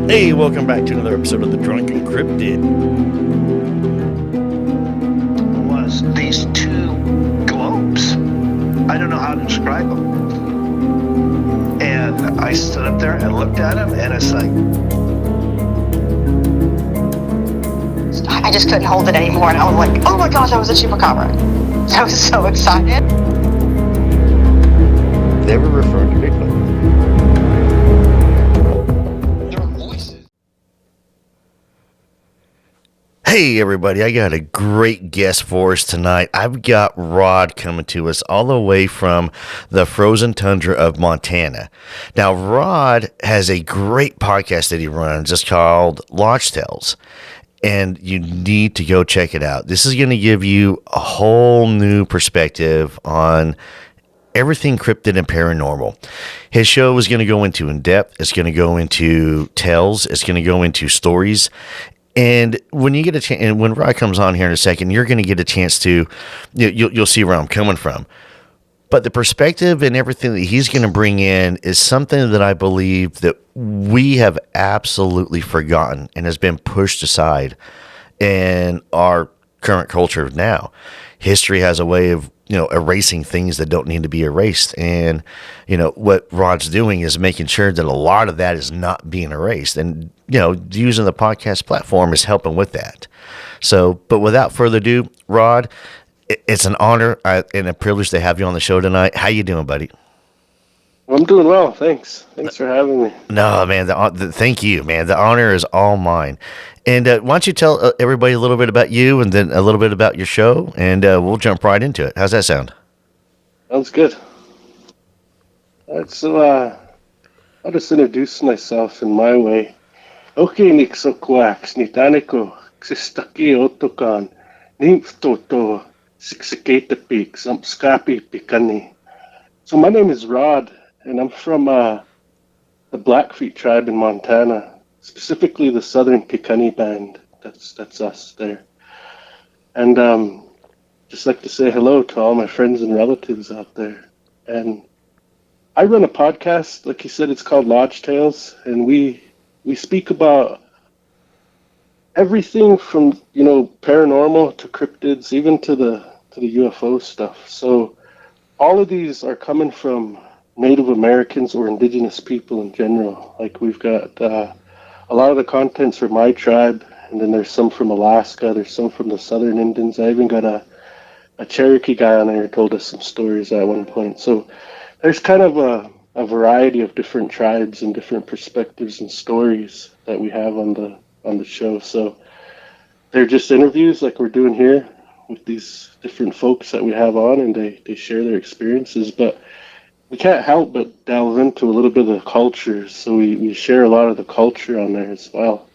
Hey, welcome back to another episode of The Drunken Cryptid. Was these two globes. I don't know how to describe them. And I stood up there and looked at them, and it's like, I just couldn't hold it anymore, and I was like, oh my gosh, I was a chupacabra. I was so excited. They were referring to Bigfoot. Hey everybody, I got a great guest for us tonight. I've got Rod coming to us all the way from the frozen tundra of Montana. Now, Rod has a great podcast that he runs. It's called Launch Tales, and you need to go check it out. This is going to give you a whole new perspective on everything cryptid and paranormal. His show is going to go into in depth. It's going to go into tales. It's going to go into stories. And when you get a chance, and when Rod comes on here in a second, you're going to get a chance to, you'll see where I'm coming from. But the perspective and everything that he's going to bring in is something that I believe that we have absolutely forgotten and has been pushed aside in our current culture now. History has a way of, erasing things that don't need to be erased. And, what Rod's doing is making sure that a lot of that is not being erased. And, using the podcast platform is helping with that. So, but without further ado, Rod, it's an honor and a privilege to have you on the show tonight. How you doing, buddy? I'm doing well, thanks. Thanks for having me. No, man, thank you, man. The honor is all mine. And why don't you tell everybody a little bit about you and then a little bit about your show, and we'll jump right into it. How's that sound? Sounds good. All right, so I'll just introduce myself in my way. Okay, Nixoquax, Nitaniko, Xistaki Otokan, Nymph Toto, Sixicata Peak, Scrappy Picani. So my name is Rod, and I'm from the Blackfeet tribe in Montana. Specifically the Southern Piikani Band. That's us there. And just like to say hello to all my friends and relatives out there. And I run a podcast, like you said, it's called Lodge Tales, and we speak about everything from paranormal to cryptids, even to the UFO stuff. So all of these are coming from Native Americans or indigenous people in general. Like we've got a lot of the contents from my tribe, and then there's some from Alaska, there's some from the Southern Indians. I even got a Cherokee guy on there who told us some stories at one point. So there's kind of a variety of different tribes and different perspectives and stories that we have on the show. So they're just interviews like we're doing here with these different folks that we have on, and they share their experiences. But we can't help but delve into a little bit of the culture, so we share a lot of the culture on there as well.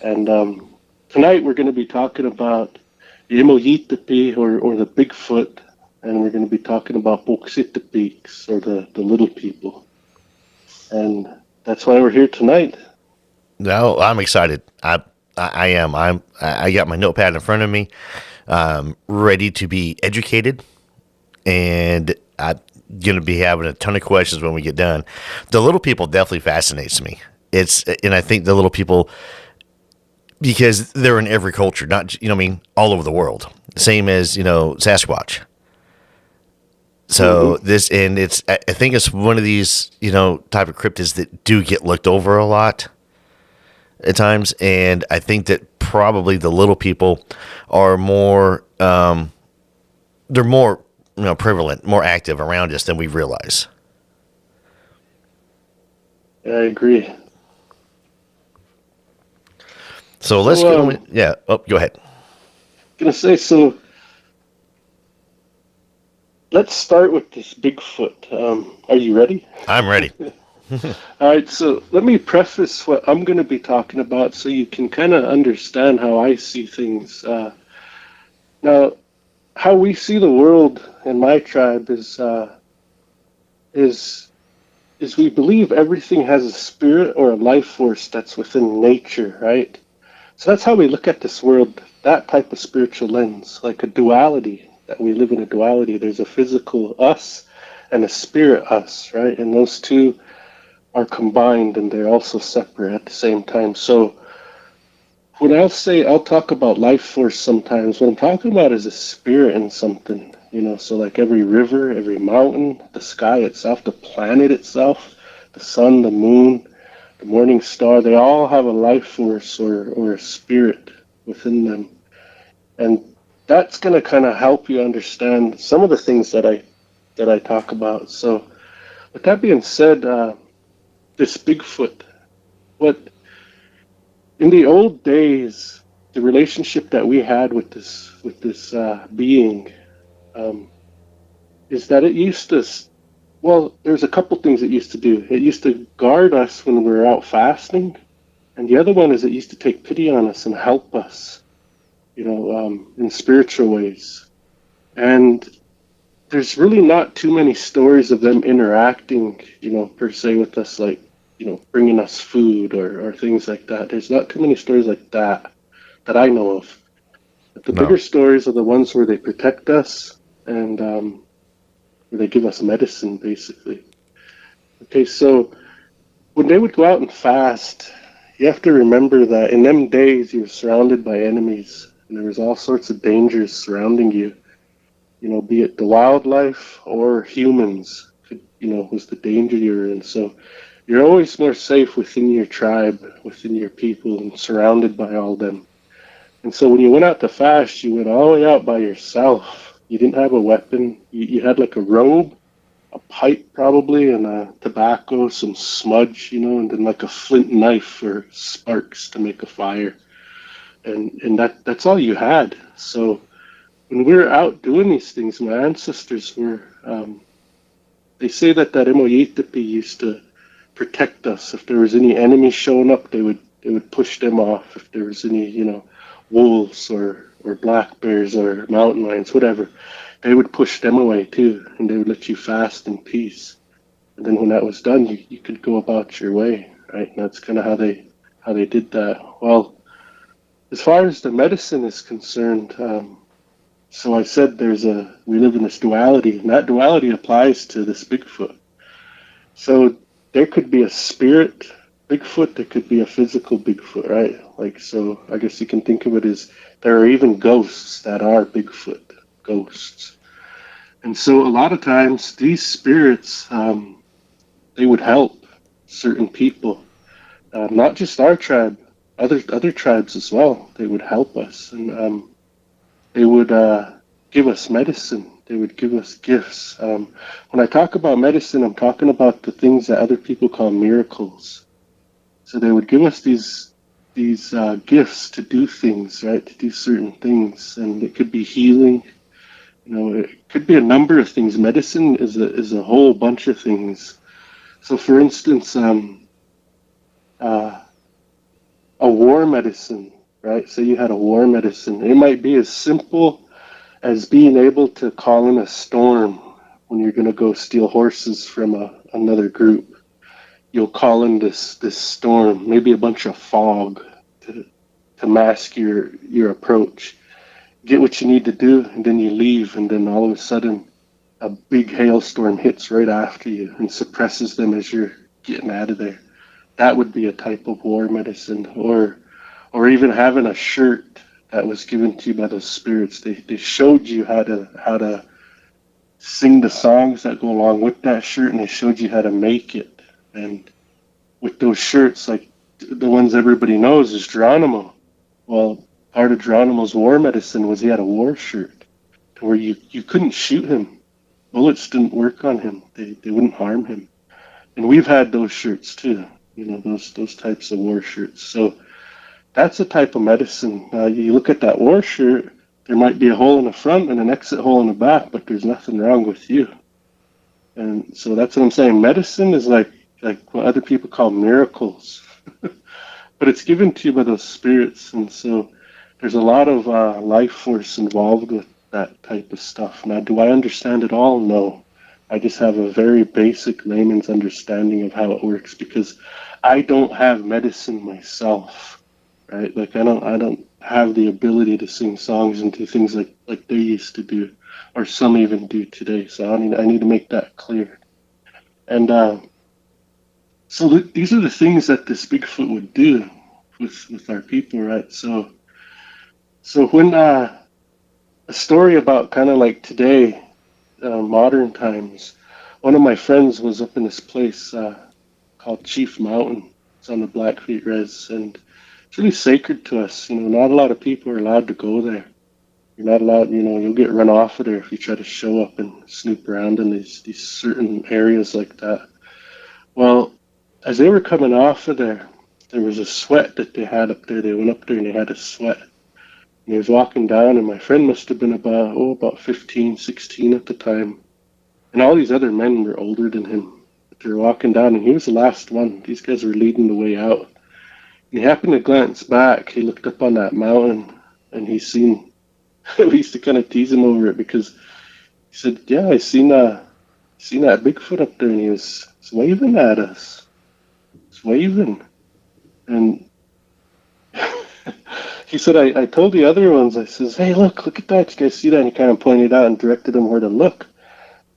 And tonight we're going to be talking about the Imoyitapi, or the Bigfoot, and we're going to be talking about Boksitapiks, or the little people. And that's why we're here tonight. No, I'm excited. I am. I got my notepad in front of me, ready to be educated, and I'm going to be having a ton of questions when we get done. The little people definitely fascinates me. And I think the little people, because they're in every culture, not, all over the world. Same as, Sasquatch. So I think it's one of these, type of cryptids that do get looked over a lot at times. And I think that probably the little people are more, they're more, prevalent, more active around us than we realize. Yeah, I agree. So let's go. Yeah. Oh, go ahead. Gonna say, so let's start with this Bigfoot. Are you ready? I'm ready. All right, so let me preface what I'm going to be talking about so you can kind of understand how I see things. Now, how we see the world in my tribe is we believe everything has a spirit or a life force that's within nature, right? So that's how we look at this world, that type of spiritual lens, like a duality, that we live in a duality. There's a physical us and a spirit us, right? And those two are combined and they're also separate at the same time. So when I'll talk about life force sometimes, what I'm talking about is a spirit in something, so like every river, every mountain, the sky itself, the planet itself, the sun, the moon, the morning star, they all have a life force or a spirit within them. And that's going to kind of help you understand some of the things that I talk about. So with that being said, this Bigfoot, what in the old days, the relationship that we had with this being, um, is that it used to. Well, there's a couple things it used to do. It used to guard us when we were out fasting, and the other one is it used to take pity on us and help us, in spiritual ways. And there's really not too many stories of them interacting, per se with us, like, bringing us food or things like that. There's not too many stories like that I know of. But the bigger No. stories are the ones where they protect us and where they give us medicine, basically. Okay, so when they would go out and fast, you have to remember that in them days you were surrounded by enemies, and there was all sorts of dangers surrounding you. Be it the wildlife or humans, was the danger you're in. So you're always more safe within your tribe, within your people, and surrounded by all them. And so when you went out to fast, you went all the way out by yourself. You didn't have a weapon. You had like a robe, a pipe probably, and a tobacco, some smudge, and then like a flint knife for sparks to make a fire. And that's all you had. So when we were out doing these things, my ancestors were, they say that Emoyitepi used to protect us. If there was any enemies showing up, they would push them off. If there was any, wolves or black bears or mountain lions, whatever, they would push them away too, and they would let you fast in peace. And then when that was done, you could go about your way, right? And that's kind of how they did that. Well, as far as the medicine is concerned, so I said we live in this duality, and that duality applies to this Bigfoot. So there could be a spirit Bigfoot, there could be a physical Bigfoot, right? Like, so I guess you can think of it as there are even ghosts that are Bigfoot ghosts. And so a lot of times these spirits, they would help certain people, not just our tribe, other tribes as well. They would help us, and they would give us medicine. They would give us gifts. When I talk about medicine, I'm talking about the things that other people call miracles. So they would give us these gifts to do things, right? To do certain things, and it could be healing. It could be a number of things. Medicine is a whole bunch of things. So, for instance, uh, a war medicine, right? Say you had a war medicine. It might be as simple as being able to call in a storm when you're going to go steal horses from another group. You'll call in this storm, maybe a bunch of fog to mask your approach. Get what you need to do, and then you leave, and then all of a sudden, a big hailstorm hits right after you and suppresses them as you're getting out of there. That would be a type of war medicine, or even having a shirt that was given to you by the spirits. They showed you how to sing the songs that go along with that shirt, and they showed you how to make it. And with those shirts, like the ones everybody knows, is Geronimo. Well, part of Geronimo's war medicine was he had a war shirt to where you couldn't shoot him. Bullets didn't work on him. They wouldn't harm him. And we've had those shirts too. Those types of war shirts. So that's a type of medicine. You look at that war shirt, there might be a hole in the front and an exit hole in the back, but there's nothing wrong with you. And so that's what I'm saying. Medicine is like what other people call miracles, but it's given to you by those spirits. And so there's a lot of life force involved with that type of stuff. Now, do I understand it all? No. I just have a very basic layman's understanding of how it works because I don't have medicine myself, right? Like I don't have the ability to sing songs and do things like they used to do, or some even do today. So I need to make that clear. And So these are the things that this Bigfoot would do with our people, right? So when a story about kind of like today, modern times, one of my friends was up in this place called Chief Mountain. It's on the Blackfeet Res, and it's really sacred to us. Not a lot of people are allowed to go there. You're not allowed. You'll get run off of there if you try to show up and snoop around in these certain areas like that. Well, as they were coming off of there, there was a sweat that they had up there. They went up there and they had a sweat. And he was walking down, and my friend must have been about 15, 16 at the time. And all these other men were older than him. But they were walking down, and he was the last one. These guys were leading the way out. And he happened to glance back. He looked up on that mountain, and he seen. We used to kind of tease him over it because he said, "Yeah, I seen that Bigfoot up there, and he was waving at us. He's waving." And he said, I told the other ones, I says, "Hey, look at that. You guys see that?" And he kind of pointed out and directed them where to look.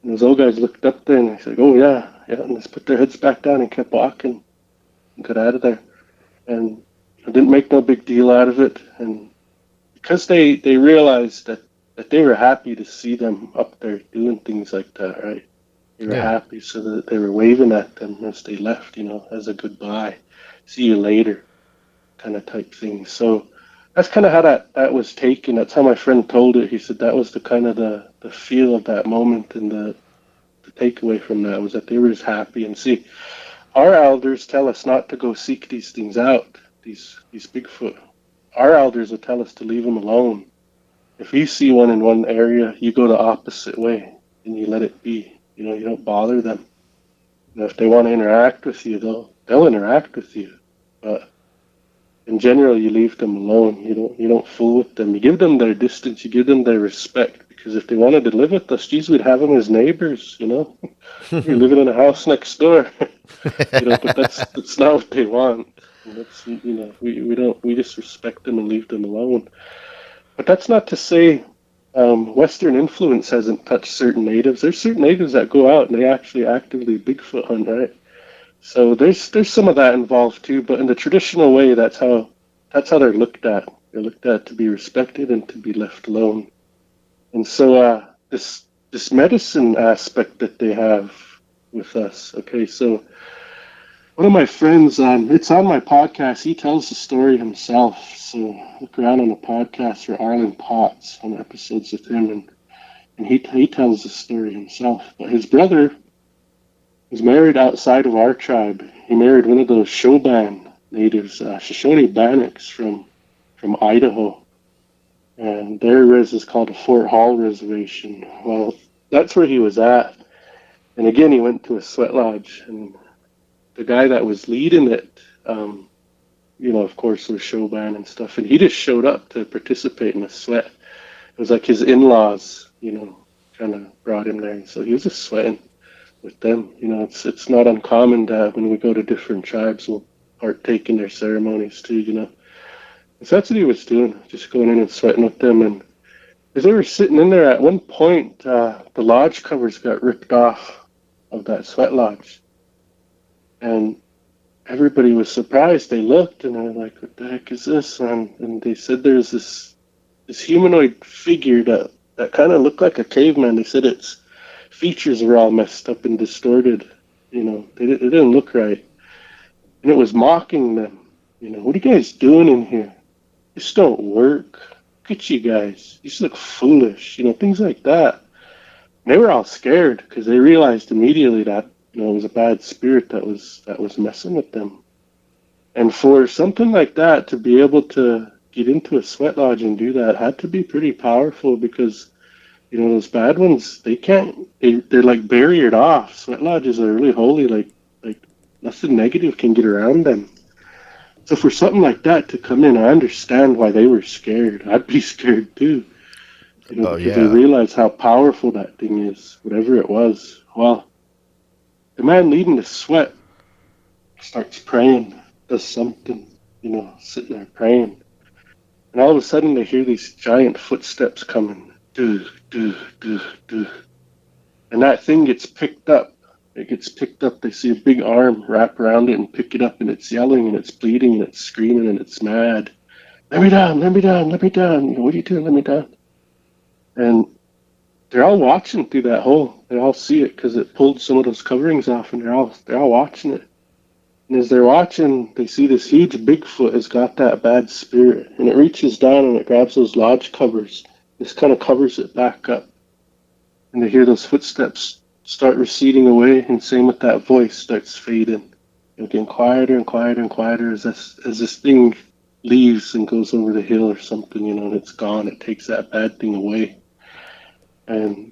And those old guys looked up there and they said, "Oh, yeah, yeah." And just put their heads back down and kept walking and got out of there. And I didn't make no big deal out of it. And because they realized that they were happy to see them up there doing things like that, right? They were happy, so that they were waving at them as they left, as a goodbye. See you later kind of type thing. So that's kind of how that was taken. That's how my friend told it. He said that was the kind of the feel of that moment, and the takeaway from that was that they were just happy. And see, our elders tell us not to go seek these things out, these Bigfoot. Our elders will tell us to leave them alone. If you see one in one area, you go the opposite way and you let it be. You don't bother them. If they want to interact with you, they'll interact with you. But in general, you leave them alone. You don't fool with them. You give them their distance. You give them their respect. Because if they wanted to live with us, geez, we'd have them as neighbors. You're living in a house next door. But that's not what they want. That's we just respect them and leave them alone. But that's not to say Western influence hasn't touched certain natives. There's certain natives that go out and they actually actively Bigfoot hunt, right? So there's some of that involved too. But in the traditional way, that's how they're looked at. They're looked at to be respected and to be left alone. And so this medicine aspect that they have with us. Okay, so one of my friends, it's on my podcast. He tells the story himself. So look around on the podcast for Arlen Potts on episodes with him, and he tells the story himself. But his brother was married outside of our tribe. He married one of those Shoban natives, Shoshone Bannocks from Idaho, and their res is called the Fort Hall Reservation. Well, that's where he was at. And again, he went to a sweat lodge, and the guy that was leading it, of course, was Shoban and stuff, and he just showed up to participate in the sweat. It was like his in-laws, kind of brought him there, so he was just sweating with them. It's not uncommon that when we go to different tribes, we'll partake in their ceremonies too. And so that's what he was doing, just going in and sweating with them. And as they were sitting in there, at one point, the lodge covers got ripped off of that sweat lodge. And everybody was surprised. They looked and they were like, "What the heck is this?" And they said there's this humanoid figure that kind of looked like a caveman. They said its features were all messed up and distorted. They didn't look right. And it was mocking them. "What are you guys doing in here? This don't work. Look at you guys. You just look foolish." Things like that. And they were all scared because they realized immediately that it was a bad spirit that was messing with them. And for something like that to be able to get into a sweat lodge and do that had to be pretty powerful, because those bad ones, they're like barriered off. Sweat lodges are really holy, like nothing negative can get around them. So for something like that to come in, I understand why they were scared. I'd be scared too. Because they realize how powerful that thing is, whatever it was. Well, the man leading the sweat starts praying, does something, sitting there praying. And all of a sudden they hear these giant footsteps coming. Do, do, do, do. And that thing gets picked up It gets picked up. They see a big arm wrap around it and pick it up, and it's yelling and it's bleeding and it's screaming and it's mad. Let me down, let me down, let me down. You know, what are you doing? Let me down. And they're all watching through that hole. They all see it because it pulled some of those coverings off, and they're all watching it. And as they're watching, they see this huge Bigfoot has got that bad spirit, and it reaches down and it grabs those lodge covers. This kind of covers it back up, and they hear those footsteps start receding away, and same with that voice starts fading, and getting quieter and quieter and quieter as this thing leaves and goes over the hill or something, you know, and it's gone. It takes that bad thing away, and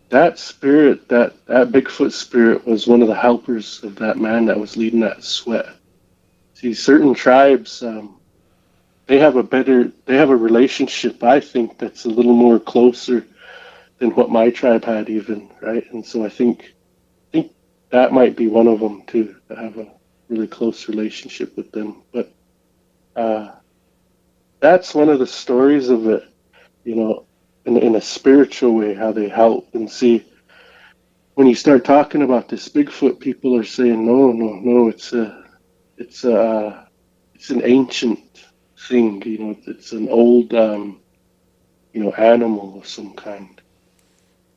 that spirit, that Bigfoot spirit, was one of the helpers of that man that was leading that sweat. See, certain tribes, they have a relationship, I think, that's a little more closer than what my tribe had, even, right? And so I think that might be one of them too, to have a really close relationship with them. But that's one of the stories of it, you know, in a spiritual way, how they help. And see, when you start talking about this Bigfoot, people are saying, no, it's an ancient thing, you know, it's an old, you know, animal of some kind.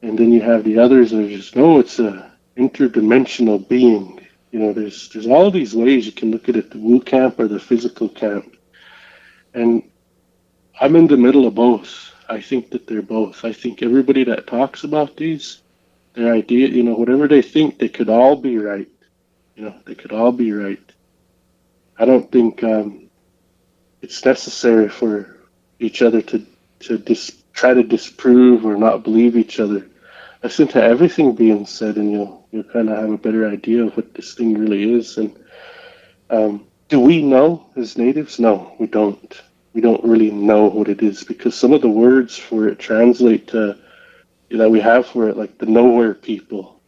And then you have the others that are just, no, it's a interdimensional being. You know, there's all these ways you can look at it, the woo camp or the physical camp. And I'm in the middle of both. I think that they're both. I think everybody that talks about these, their idea, you know, whatever they think, they could all be right. You know, they could all be right. I don't think it's necessary for each other to try to disprove or not believe each other. Listen to everything being said, and you'll kind of have a better idea of what this thing really is. And do we know as natives? No, we don't. We don't really know what it is, because some of the words for it translate to, that we have for it, like the nowhere people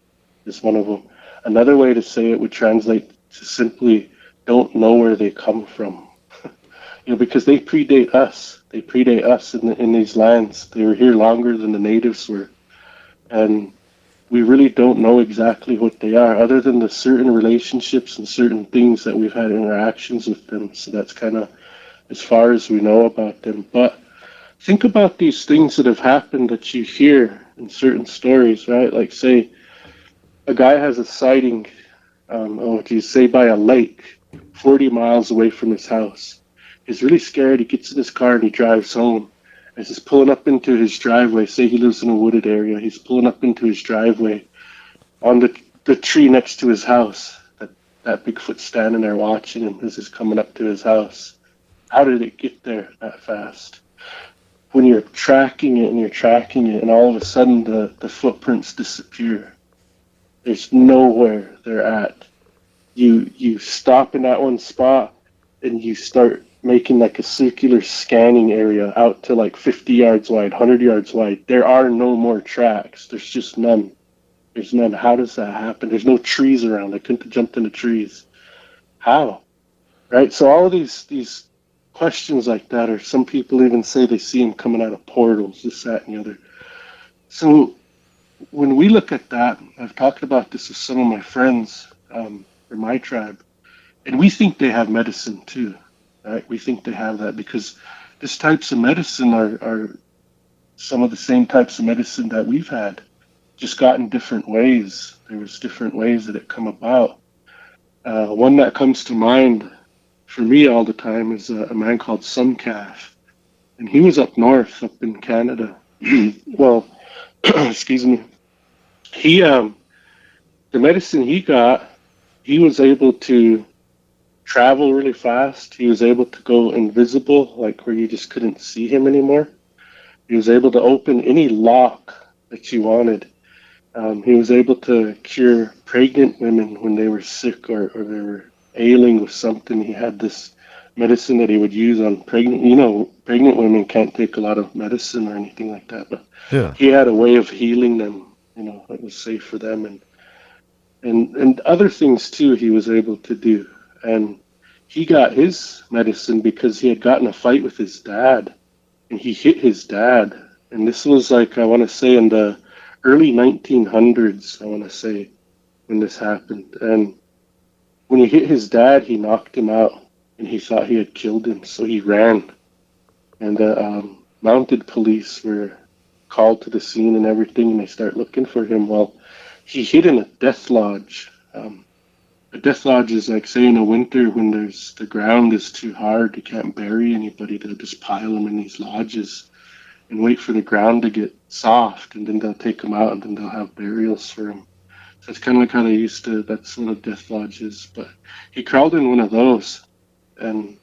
is one of them. Another way to say it would translate to simply don't know where they come from. You know, because they predate us. They predate us in these lands. They were here longer than the natives were. And we really don't know exactly what they are, other than the certain relationships and certain things that we've had interactions with them. So that's kind of as far as we know about them. But think about these things that have happened that you hear in certain stories, right? Like, say, a guy has a sighting, say by a lake 40 miles away from his house. He's really scared. He gets in his car and he drives home. As he's pulling up into his driveway, say he lives in a wooded area, he's pulling up into his driveway on the tree next to his house. That Bigfoot standing there watching him as he's coming up to his house. How did it get there that fast? When you're tracking it and all of a sudden the footprints disappear. There's nowhere they're at. You stop in that one spot and you start making like a circular scanning area out to like 50 yards wide, 100 yards wide. There are no more tracks. There's just none. There's none. How does that happen? There's no trees around. They couldn't have jumped into trees. How? Right? So all of these questions like that, or some people even say they see them coming out of portals, this, that, and the other. So when we look at that, I've talked about this with some of my friends from my tribe, and we think they have medicine too. Right? We think they have that because these types of medicine are some of the same types of medicine that we've had, just got in different ways. There was different ways that it come about. One that comes to mind for me all the time is a man called Suncalf, and he was up north, up in Canada. Well, excuse me. He the medicine he got, he was able to travel really fast. He was able to go invisible, like where you just couldn't see him anymore. He was able to open any lock that you wanted. He was able to cure pregnant women when they were sick or they were ailing with something. He had this medicine that he would use on pregnant women can't take a lot of medicine or anything like that, but Yeah. he had a way of healing them, that was safe for them, and other things too he was able to do. And he got his medicine because he had gotten a fight with his dad, and he hit his dad. And this was like, I want to say in the early 1900s, I want to say. when this happened. And when he hit his dad, he knocked him out, and he thought he had killed him, so he ran. And the mounted police were called to the scene and everything, and they start looking for him. Well, he hid in a death lodge. A death lodge is like, say, in the winter when the ground is too hard, you can't bury anybody. They'll just pile them in these lodges and wait for the ground to get soft, and then they'll take them out, and then they'll have burials for him. So it's kind of like how they used to. That's one of death lodges. But he crawled in one of those, and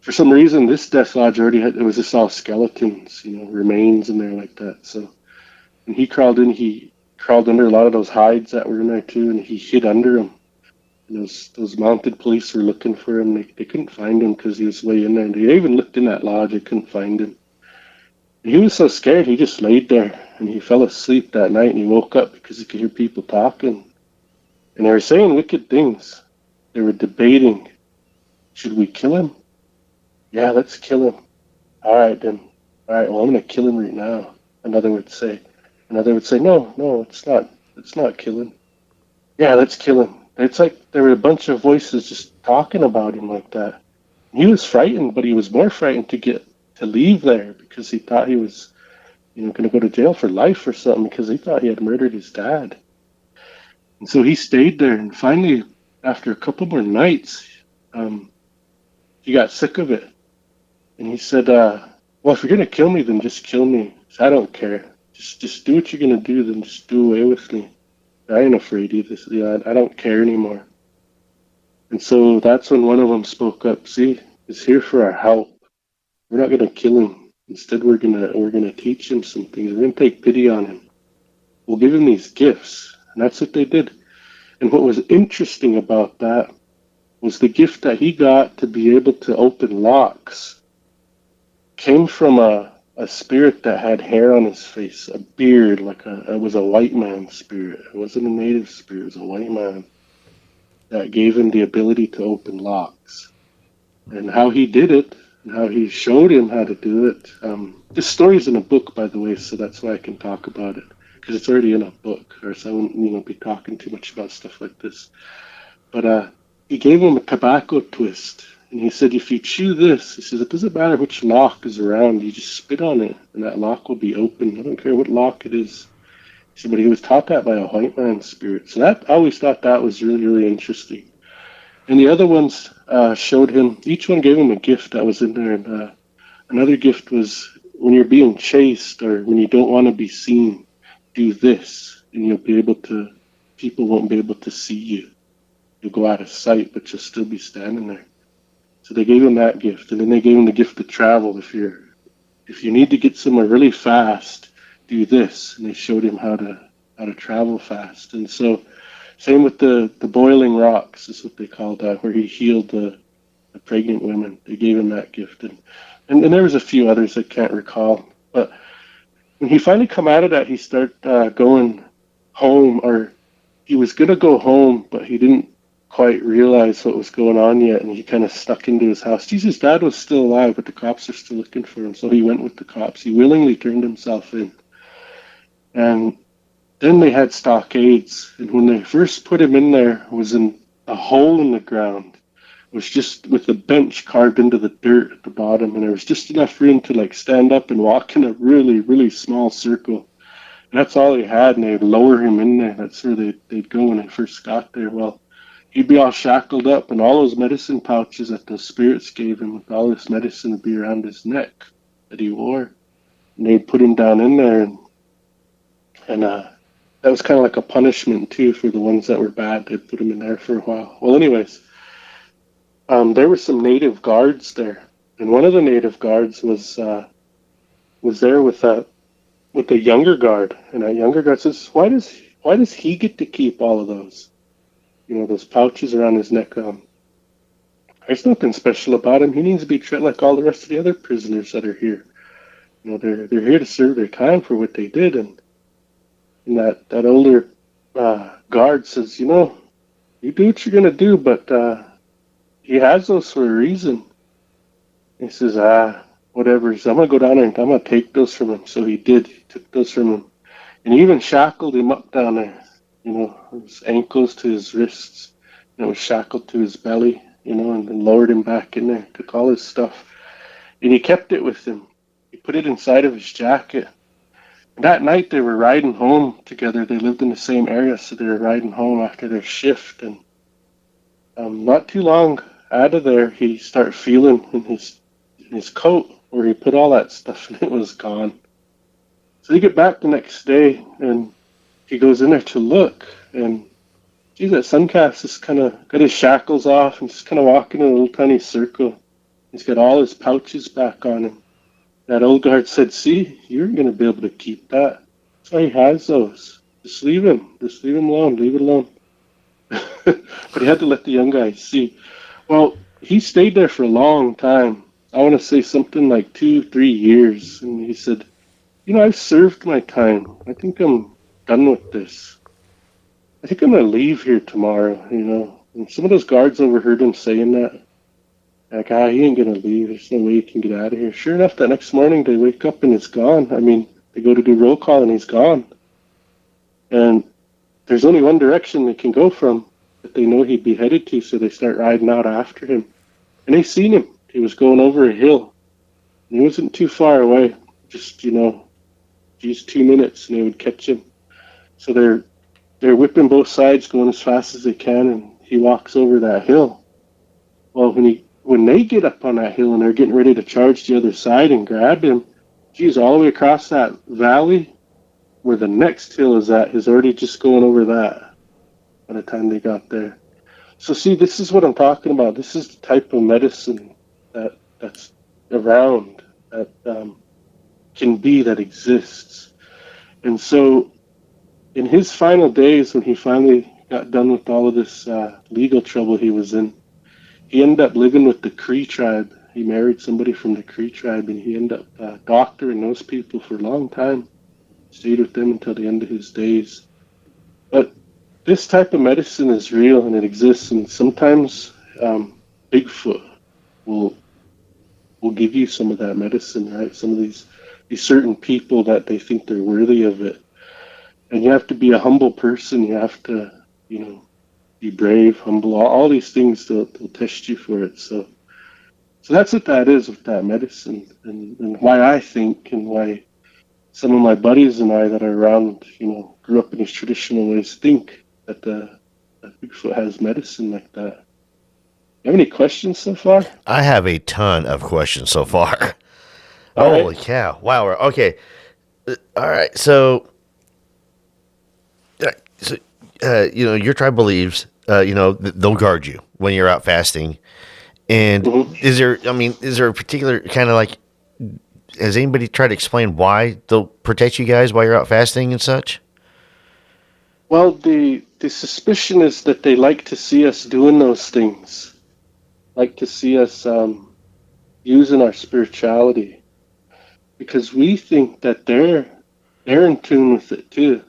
for some reason, this death lodge already had, it was just all skeletons, remains in there like that. So when he crawled in, he crawled under a lot of those hides that were in there too, and he hid under them. And those mounted police were looking for him. They couldn't find him because he was way in there. And they even looked in that lodge. They couldn't find him. And he was so scared, he just laid there. And he fell asleep that night. And he woke up because he could hear people talking. And they were saying wicked things. They were debating, should we kill him? Yeah, let's kill him. All right, then. All right, well, I'm going to kill him right now. Another would say. Another would say, no, it's not. It's not kill him. Yeah, let's kill him. It's like there were a bunch of voices just talking about him like that. He was frightened, but he was more frightened to leave there because he thought he was, going to go to jail for life or something because he thought he had murdered his dad. And so he stayed there, and finally, after a couple more nights, he got sick of it. And he said, well, if you're going to kill me, then just kill me. I don't care. Just do what you're going to do, then just do away with me. I ain't afraid of this. I don't care anymore. And so that's when one of them spoke up. See, he's here for our help. We're not going to kill him. Instead, we're gonna teach him some things. We're going to take pity on him. We'll give him these gifts. And that's what they did. And what was interesting about that was the gift that he got to be able to open locks came from a spirit that had hair on his face, a beard, it was a white man spirit. It wasn't a native spirit, it was a white man that gave him the ability to open locks. And how he did it, and how he showed him how to do it. This story's in a book, by the way, so that's why I can talk about it, because it's already in a book, or else I wouldn't, be talking too much about stuff like this. But he gave him a tobacco twist. And he said, if you chew this, he says, it doesn't matter which lock is around, you just spit on it, and that lock will be open. I don't care what lock it is. He said, but he was taught that by a white man spirit. So I always thought that was really, really interesting. And the other ones showed him, each one gave him a gift that was in there. And another gift was, when you're being chased or when you don't want to be seen, do this, and you'll be able to, people won't be able to see you. You'll go out of sight, but you'll still be standing there. So they gave him that gift, and then they gave him the gift to travel. If you need to get somewhere really fast, do this. And they showed him how to travel fast. And so, same with the boiling rocks is what they called that, where he healed the pregnant women. They gave him that gift, and there was a few others I can't recall. But when he finally come out of that, he started going home, or he was gonna go home, but he didn't quite realize what was going on yet, and he kind of stuck into his house. Jesus' dad was still alive, but the cops are still looking for him, so he went with the cops. He willingly turned himself in. And then they had stockades, and when they first put him in there, it was in a hole in the ground. It was just with a bench carved into the dirt at the bottom, and there was just enough room to stand up and walk in a really, really small circle. And that's all he had, and they'd lower him in there. That's where they'd go when they first got there. Well, he'd be all shackled up, and all those medicine pouches that the spirits gave him with all this medicine would be around his neck that he wore. And they'd put him down in there, and that was kind of like a punishment, too, for the ones that were bad. They'd put him in there for a while. Well, anyways, there were some native guards there, and one of the native guards was there with a younger guard, and that younger guard says, why does he get to keep all of those? Those pouches around his neck. There's nothing special about him. He needs to be treated like all the rest of the other prisoners that are here. They're here to serve their time for what they did. And that older guard says, you do what you're gonna do, but he has those for a reason. He says, whatever. So I'm gonna go down there and I'm gonna take those from him. So he did. He took those from him, and he even shackled him up down there. his ankles to his wrists, and it was shackled to his belly, and then lowered him back in there, took all his stuff, and he kept it with him. He put it inside of his jacket. And that night they were riding home together. They lived in the same area, so they were riding home after their shift. And not too long out of there, he started feeling in his coat where he put all that stuff, and it was gone. So they get back the next day, and he goes in there to look, and geez, that Suncast is kind of got his shackles off and just kind of walking in a little tiny circle. He's got all his pouches back on him. That old guard said, "See, you're going to be able to keep that. That's why he has those. Just leave him. Just leave him alone. Leave it alone." But he had to let the young guy see. Well, he stayed there for a long time. I want to say something like 2-3 years. And he said, I've served my time. I think I'm done with this. I think I'm going to leave here tomorrow, And some of those guards overheard him saying that. Like, he ain't going to leave. There's no way he can get out of here. Sure enough, that next morning they wake up and it's gone. I mean, they go to do roll call and he's gone. And there's only one direction they can go from that they know he'd be headed to, so they start riding out after him. And they seen him. He was going over a hill. And he wasn't too far away. Just, 2 minutes and they would catch him. So they're whipping both sides, going as fast as they can, and he walks over that hill. Well, when they get up on that hill and they're getting ready to charge the other side and grab him, all the way across that valley where the next hill is at is already just going over that by the time they got there. So see, this is what I'm talking about. This is the type of medicine that's around, that that exists. And so in his final days, when he finally got done with all of this legal trouble he was in, he ended up living with the Cree tribe. He married somebody from the Cree tribe, and he ended up doctoring those people for a long time. Stayed with them until the end of his days. But this type of medicine is real, and it exists. And sometimes Bigfoot will give you some of that medicine, right? Some of these certain people that they think they're worthy of it. And you have to be a humble person. You have to, be brave, humble, all these things they'll test you for it. So that's what that is with that medicine, and why I think, and why some of my buddies and I that are around, grew up in these traditional ways, think that that Bigfoot has medicine like that. You have any questions so far? I have a ton of questions so far. All Holy right. cow. Wow. Okay. All right. So your tribe believes, they'll guard you when you're out fasting. And Mm-hmm. is there a particular kind of like, has anybody tried to explain why they'll protect you guys while you're out fasting and such? Well, the suspicion is that they like to see us doing those things, like to see us using our spirituality, because we think that they're in tune with it too.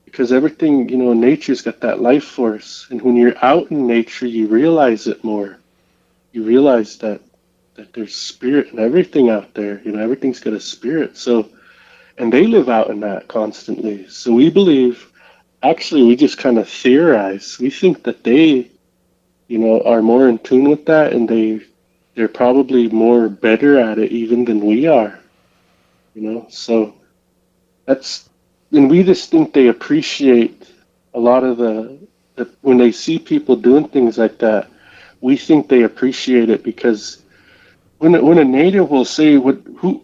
Because everything, in nature's got that life force, and when you're out in nature, you realize it more. You realize that there's spirit and everything out there. Everything's got a spirit. So, and they live out in that constantly. So we believe, actually, we just kind of theorize. We think that they, are more in tune with that, and they're probably more better at it even than we are. So that's, and we just think they appreciate a lot of the when they see people doing things like that. We think they appreciate it, because when a native will say, who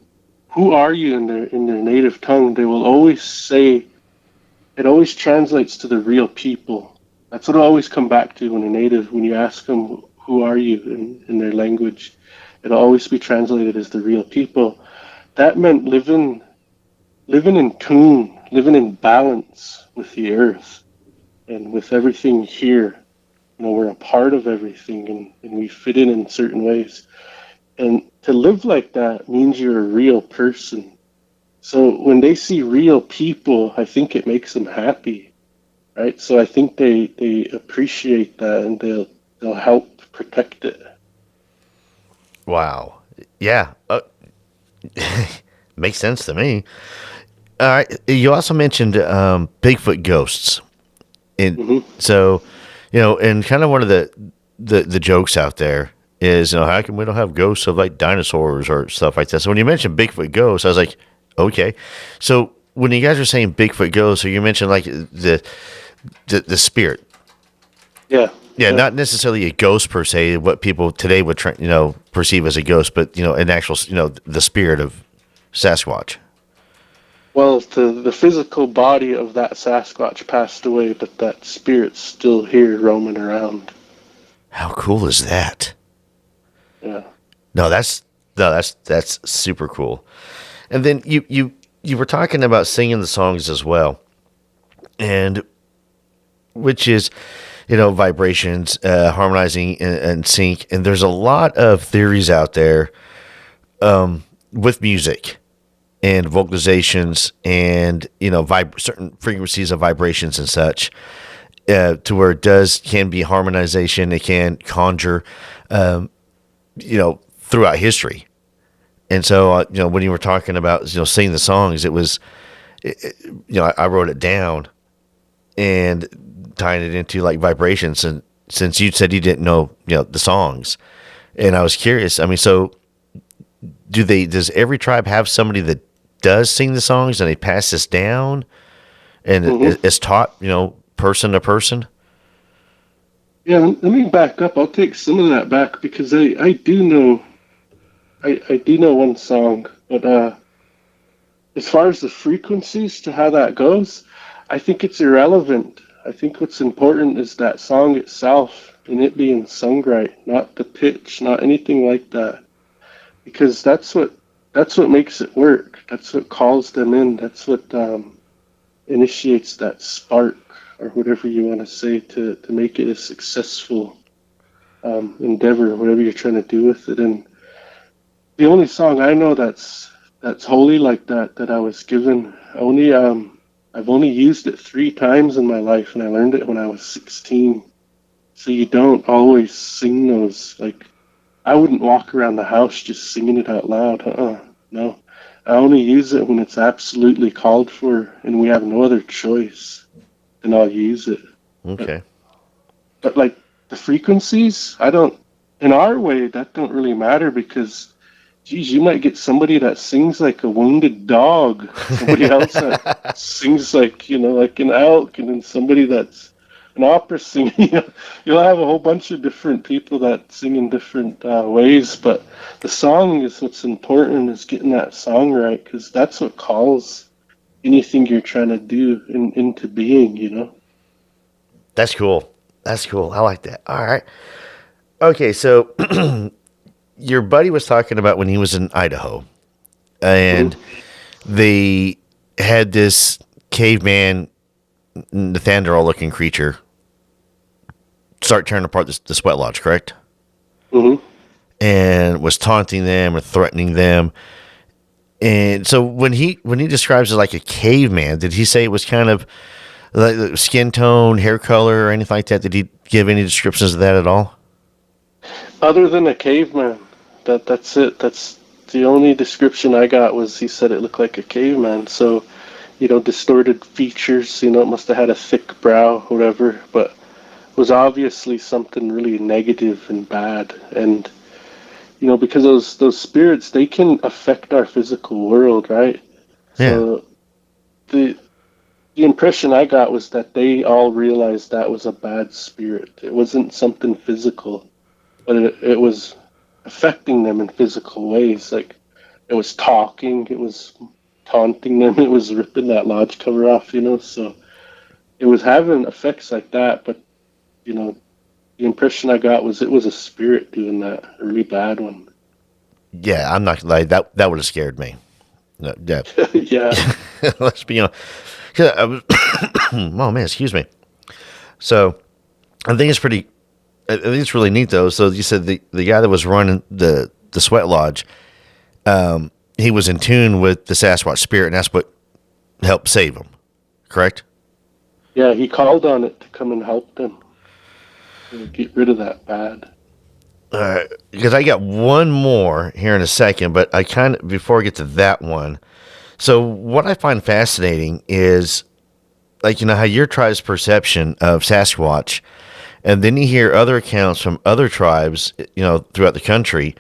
are you in their native tongue, they will always say, it always translates to the real people. That's what it'll always come back to when you ask them, who are you in their language, it'll always be translated as the real people. That meant living in tune, living in balance with the earth and with everything here. We're a part of everything, and we fit in certain ways. And to live like that means you're a real person. So when they see real people, I think it makes them happy, right? So I think they appreciate that, and they'll help protect it. Wow. Yeah. Makes sense to me. All right. You also mentioned Bigfoot ghosts. And so, and kind of one of the jokes out there is, how come we don't have ghosts of like dinosaurs or stuff like that? So when you mentioned Bigfoot ghosts, I was like, okay. So when you guys are saying Bigfoot ghosts, so you mentioned like the spirit. Yeah. Yeah, not necessarily a ghost per se, what people today would perceive as a ghost, but an actual, the spirit of Sasquatch. Well, the physical body of that Sasquatch passed away, but that spirit's still here roaming around. How cool is that? Yeah. No, that's super cool. And then you were talking about singing the songs as well, and which is, vibrations, harmonizing and sync. And there's a lot of theories out there with music and vocalizations and, certain frequencies of vibrations and such, to where it can be harmonization. It can conjure, throughout history. And so, when you were talking about, singing the songs, it was, I wrote it down and tying it into like vibrations. And since you said you didn't know, the songs, and I was curious, I mean, so does every tribe have somebody that does sing the songs and they pass this down and it's taught, person to person? Yeah, let me back up. I'll take some of that back because I do know one song, but as far as the frequencies to how that goes, I think it's irrelevant. I think what's important is that song itself and it being sung right, not the pitch, not anything like that, because that's what makes it work. That's what calls them in. That's what initiates that spark, or whatever you want to say, to make it a successful endeavor, whatever you're trying to do with it. And the only song I know that's holy like that I was given, I've only used it 3 times in my life, and I learned it when I was 16. So you don't always sing those. Like, I wouldn't walk around the house just singing it out loud. No. I only use it when it's absolutely called for and we have no other choice. Then I'll use it. Okay. But like the frequencies, in our way, that don't really matter because, geez, you might get somebody that sings like a wounded dog, somebody else that sings like, like an elk, and then somebody that's an opera singer. You'll have a whole bunch of different people that sing in different ways, but the song is what's important, is getting that song right, because that's what calls anything you're trying to do into being. That's cool. That's cool. I like that. All right. Okay, so your buddy was talking about when he was in Idaho, and they had this caveman, Neanderthal-looking creature start tearing apart the sweat lodge, correct? Mm-hmm. And was taunting them or threatening them. And so when he describes it like a caveman, did he say it was kind of like skin tone, hair color, or anything like that? Did he give any descriptions of that at all? Other than a caveman, that's it. That's the only description I got. Was he said it looked like a caveman. So, distorted features. It must have had a thick brow, whatever. But it was obviously something really negative and bad. And because those spirits, they can affect our physical world, right? Yeah. So the impression I got was that they all realized that was a bad spirit. It wasn't something physical, but it was affecting them in physical ways. Like, it was talking, it was taunting them, it was ripping that lodge cover off, so it was having effects like that. But the impression I got was it was a spirit doing that, a really bad one. Yeah, I'm not gonna lie, that would have scared me. No, yeah. Yeah. Let's be honest. I was oh man, excuse me. So I think it's really neat though. So you said the guy that was running the sweat lodge, he was in tune with the Sasquatch spirit, and that's what helped save him, correct? Yeah, he called on it to come and help them get rid of that bad. Because I got one more here in a second, but before I get to that one, so what I find fascinating is like, how your tribe's perception of Sasquatch, and then you hear other accounts from other tribes, throughout the country,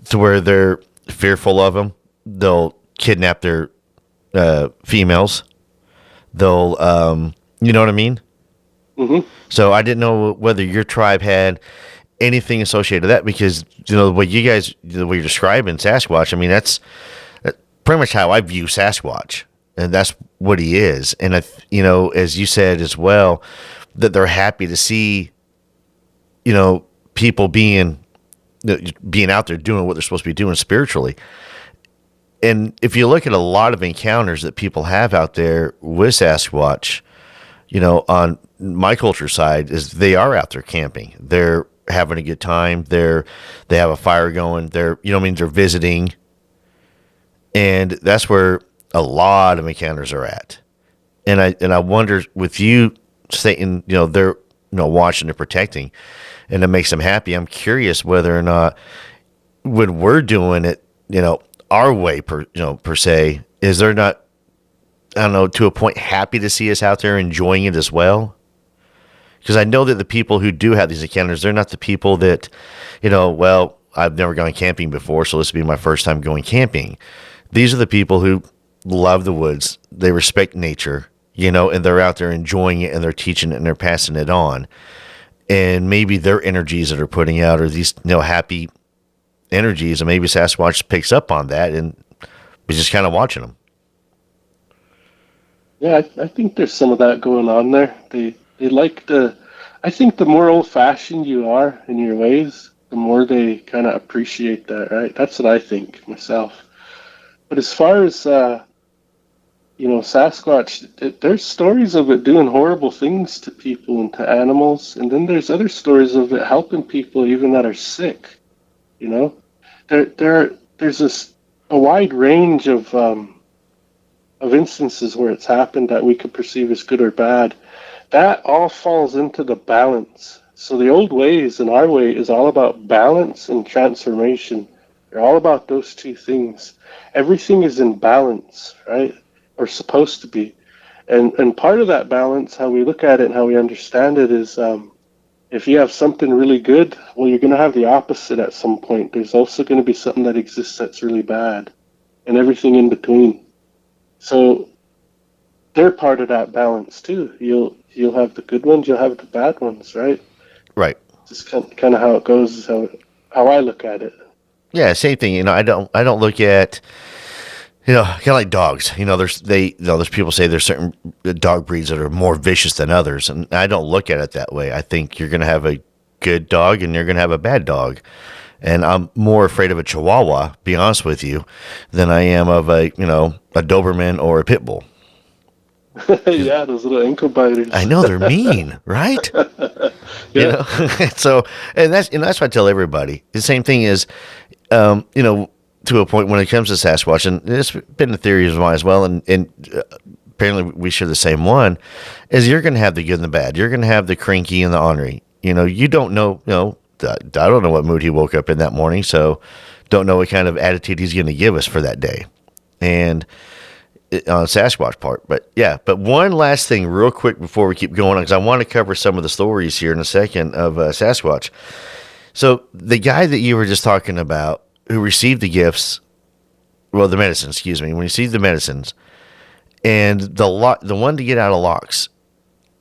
to where they're fearful of them. They'll kidnap their females. They'll, you know what I mean? Mm-hmm. So I didn't know whether your tribe had anything associated with that, because the way you're describing Sasquatch, I mean, that's pretty much how I view Sasquatch, and that's what he is. And as you said as well, that they're happy to see, people being out there doing what they're supposed to be doing spiritually. And if you look at a lot of encounters that people have out there with Sasquatch, on my culture side, is they are out there camping. They're having a good time. They have a fire going. They're visiting. And that's where a lot of encounters are at. And I wonder, with you saying, they're, watching and protecting, and it makes them happy. I'm curious whether or not, when we're doing it, our way per se, is they're not, I don't know, to a point, happy to see us out there enjoying it as well. Because I know that the people who do have these encounters, they're not the people that, well, I've never gone camping before, so this will be my first time going camping. These are the people who love the woods. They respect nature, and they're out there enjoying it, and they're teaching it, and they're passing it on. And maybe their energies that they're putting out are these, happy energies, and maybe Sasquatch picks up on that and is just kind of watching them. Yeah, I think there's some of that going on there. They like I think the more old-fashioned you are in your ways, the more they kind of appreciate that, right? That's what I think myself. But as far as, Sasquatch, there's stories of it doing horrible things to people and to animals. And then there's other stories of it helping people even that are sick, There's a wide range of instances where it's happened that we could perceive as good or bad. That all falls into the balance. So the old ways and our way is all about balance and transformation. They're all about those two things. Everything is in balance, right? Or supposed to be. And part of that balance, how we look at it and how we understand it, is if you have something really good, well, you're going to have the opposite at some point. There's also going to be something that exists that's really bad, and everything in between. So they're part of that balance too. You'll have the good ones, you'll have the bad ones, right? Right. Just kind of how it goes is how I look at it. Yeah, same thing. I don't look at, kind of like dogs. There's people say there's certain dog breeds that are more vicious than others, and I don't look at it that way. I think you're going to have a good dog and you're going to have a bad dog. And I'm more afraid of a Chihuahua, be honest with you, than I am of a Doberman or a Pit Bull. Yeah, those little ankle biters. I know, they're mean, right? Yeah. So, and that's what I tell everybody. The same thing is, to a point when it comes to Sasquatch, and it's been a theory of mine as well, and apparently we share the same one, is you're going to have the good and the bad. You're going to have the cranky and the ornery. You don't know, I don't know what mood he woke up in that morning, so don't know what kind of attitude he's going to give us for that day. And on Sasquatch part. But one last thing real quick before we keep going on, because I want to cover some of the stories here in a second of Sasquatch. So the guy that you were just talking about who received the gifts, the medicines, when he received the medicines, and the one to get out of locks,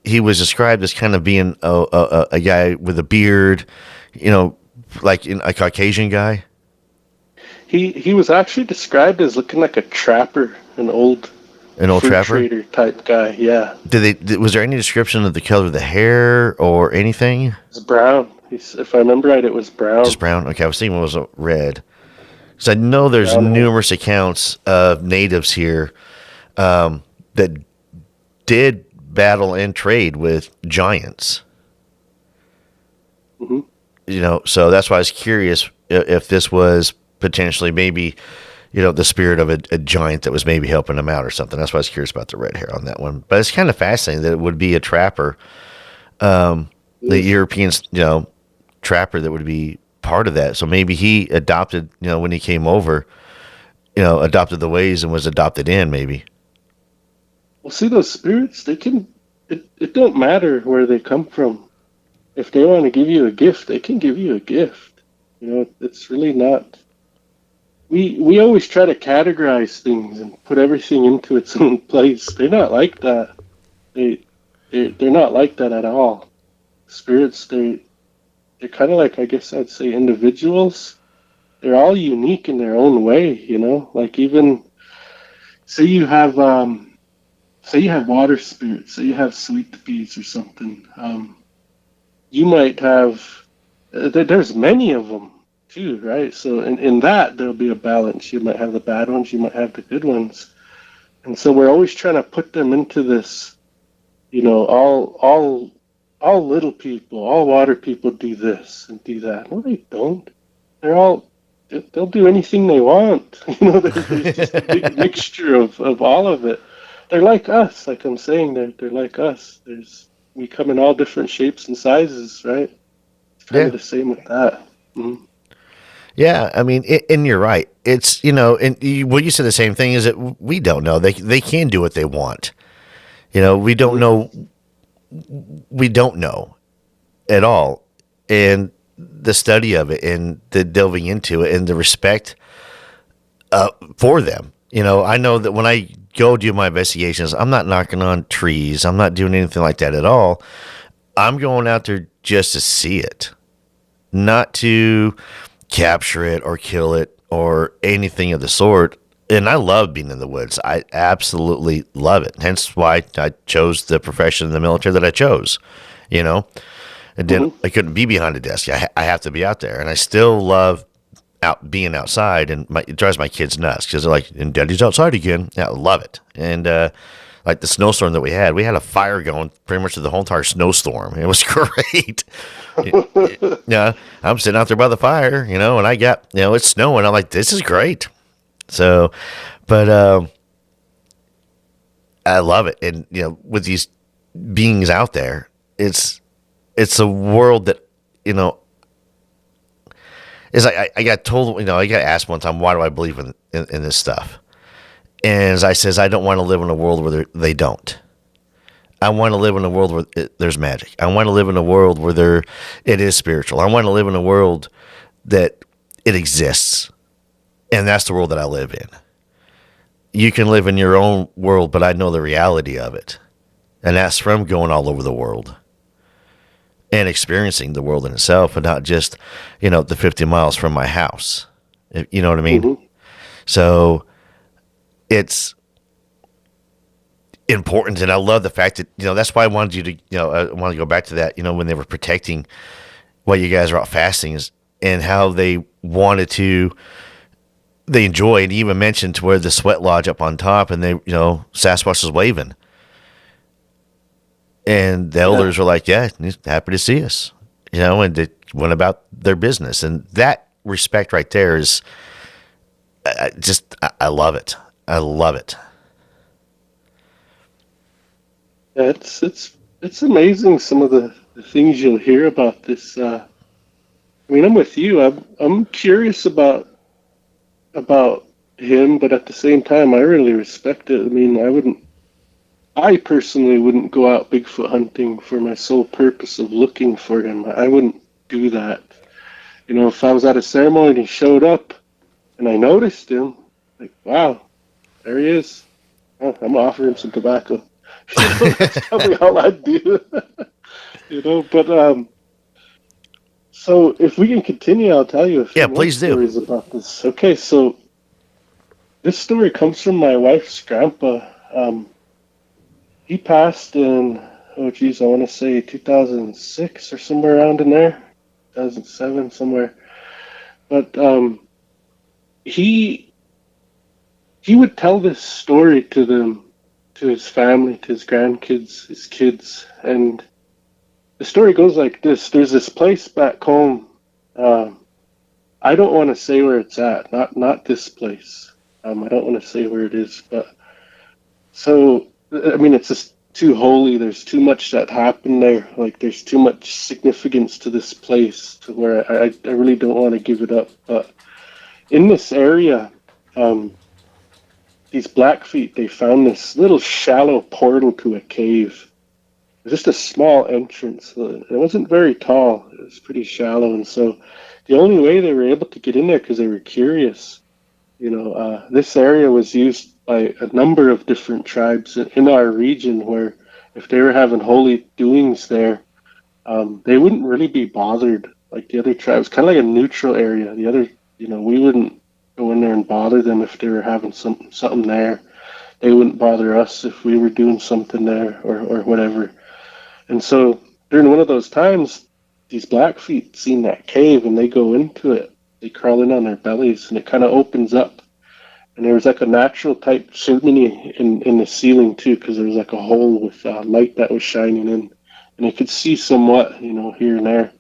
he was described as kind of being a guy with a beard, like a Caucasian guy. He was actually described as looking like a trapper, an old trapper trader type guy. Yeah. Was there any description of the color of the hair or anything? It's brown. If I remember right, it was brown. Just brown. Okay, I was thinking it was red. Because I know there's numerous accounts of natives here that did battle and trade with giants. Mm-hmm. So that's why I was curious if this was potentially maybe, the spirit of a giant that was maybe helping them out or something. That's why I was curious about the red hair on that one. But it's kind of fascinating that it would be a trapper, the European, trapper that would be part of that. So maybe he adopted, when he came over, adopted the ways and was adopted in maybe. Well, see, those spirits, they can, it don't matter where they come from. If they want to give you a gift, they can give you a gift. You know, it's really not. We always try to categorize things and put everything into its own place. They're not like that. They they're not like that at all. Spirits, they're kind of like, I guess I'd say, individuals. They're all unique in their own way. You know, like even say you have water spirits, say you have sweet peas or something. You might have there's many of them too, right? So in that there'll be a balance. You might have the bad ones, you might have the good ones, and so we're always trying to put them into this. You know, all little people, all water people do this and do that. No, they don't. They're all they'll do anything they want. You know, there's just a big mixture of all of it. They're like us, like I'm saying. They're like us. We come in all different shapes and sizes, right? It's kind Yeah. of the same with that. Mhm. Yeah, I mean, and you're right. It's, and well, you said the same thing. Is that we don't know. They can do what they want. We don't know. We don't know at all, and the study of it and the delving into it and the respect for them. I know that when I go do my investigations, I'm not knocking on trees. I'm not doing anything like that at all. I'm going out there just to see it, not to capture it or kill it or anything of the sort. And I love being in the woods. I absolutely love it. Hence why I chose the profession in the military that I chose. And then I couldn't be behind a desk. I have to be out there, and I still love being outside. And it drives my kids nuts because they're like, "And Daddy's outside again." Yeah, I love it. And like the snowstorm that we had a fire going pretty much through the whole entire snowstorm. It was great. Yeah, I'm sitting out there by the fire, and I got, it's snowing. I'm like, this is great. So, but I love it. And, with these beings out there, it's a world that, it's like I got told, I got asked one time, why do I believe in this stuff? And as I says, I don't want to live in a world where they don't. I want to live in a world where there's magic. I want to live in a world where it is spiritual. I want to live in a world that it exists. And that's the world that I live in. You can live in your own world, but I know the reality of it. And that's from going all over the world and experiencing the world in itself, and not just, the 50 miles from my house. You know what I mean? Mm-hmm. So it's important, and I love the fact that, that's why I wanted you to, I want to go back to that, when they were protecting while you guys are out fasting, and how they wanted to, they enjoyed, and even mentioned to where the sweat lodge up on top, and they, Sasquatch was waving. And the elders were like, yeah, he's happy to see us, and they went about their business. And that respect right there is I love it. I love it. Yeah, it's amazing some of the things you'll hear about this. I mean, I'm with you. I'm curious about him, but at the same time, I really respect it. I mean, I personally wouldn't go out Bigfoot hunting for my sole purpose of looking for him. I wouldn't do that. If I was at a ceremony and he showed up and I noticed him, like, wow, there he is. Oh, I'm gonna offer him some tobacco. That's probably all I'd do. But so if we can continue, I'll tell you a few more stories about this. Okay, so this story comes from my wife's grandpa. He passed in, I want to say 2006 or somewhere around in there, 2007 somewhere. But he would tell this story to them, to his family, to his grandkids, his kids, and the story goes like this. There's this place back home. I don't want to say where it's at, not this place. I don't want to say where it is, but so, I mean, it's just too holy. There's too much that happened there. Like, there's too much significance to this place to where I really don't want to give it up. But in this area, these Blackfeet, they found this little shallow portal to a cave. It was just a small entrance. It wasn't very tall. It was pretty shallow, and so the only way they were able to get in there because they were curious. This area was used by a number of different tribes in our region where if they were having holy doings there, they wouldn't really be bothered like the other tribes, kind of like a neutral area. The other, we wouldn't go in there and bother them if they were having something there. They wouldn't bother us if we were doing something there or whatever. And so during one of those times, these Blackfeet seen that cave and they go into it. They crawl in on their bellies and it kind of opens up. And there was like a natural type chimney in the ceiling too, because there was like a hole with light that was shining in. And they could see somewhat, here and there.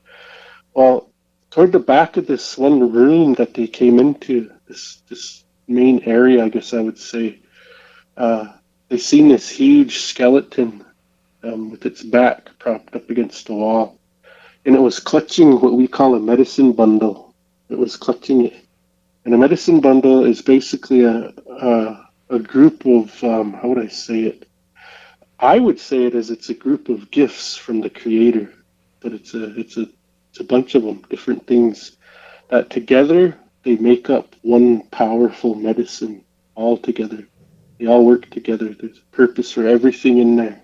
Well, toward the back of this one room that they came into, this main area, I guess I would say, they seen this huge skeleton with its back propped up against the wall. And it was clutching what we call a medicine bundle. It was clutching it. And a medicine bundle is basically a group of, how would I say it? I would say it as it's a group of gifts from the Creator. But it's a bunch of them, different things that together they make up one powerful medicine all together. They all work together. There's a purpose for everything in there.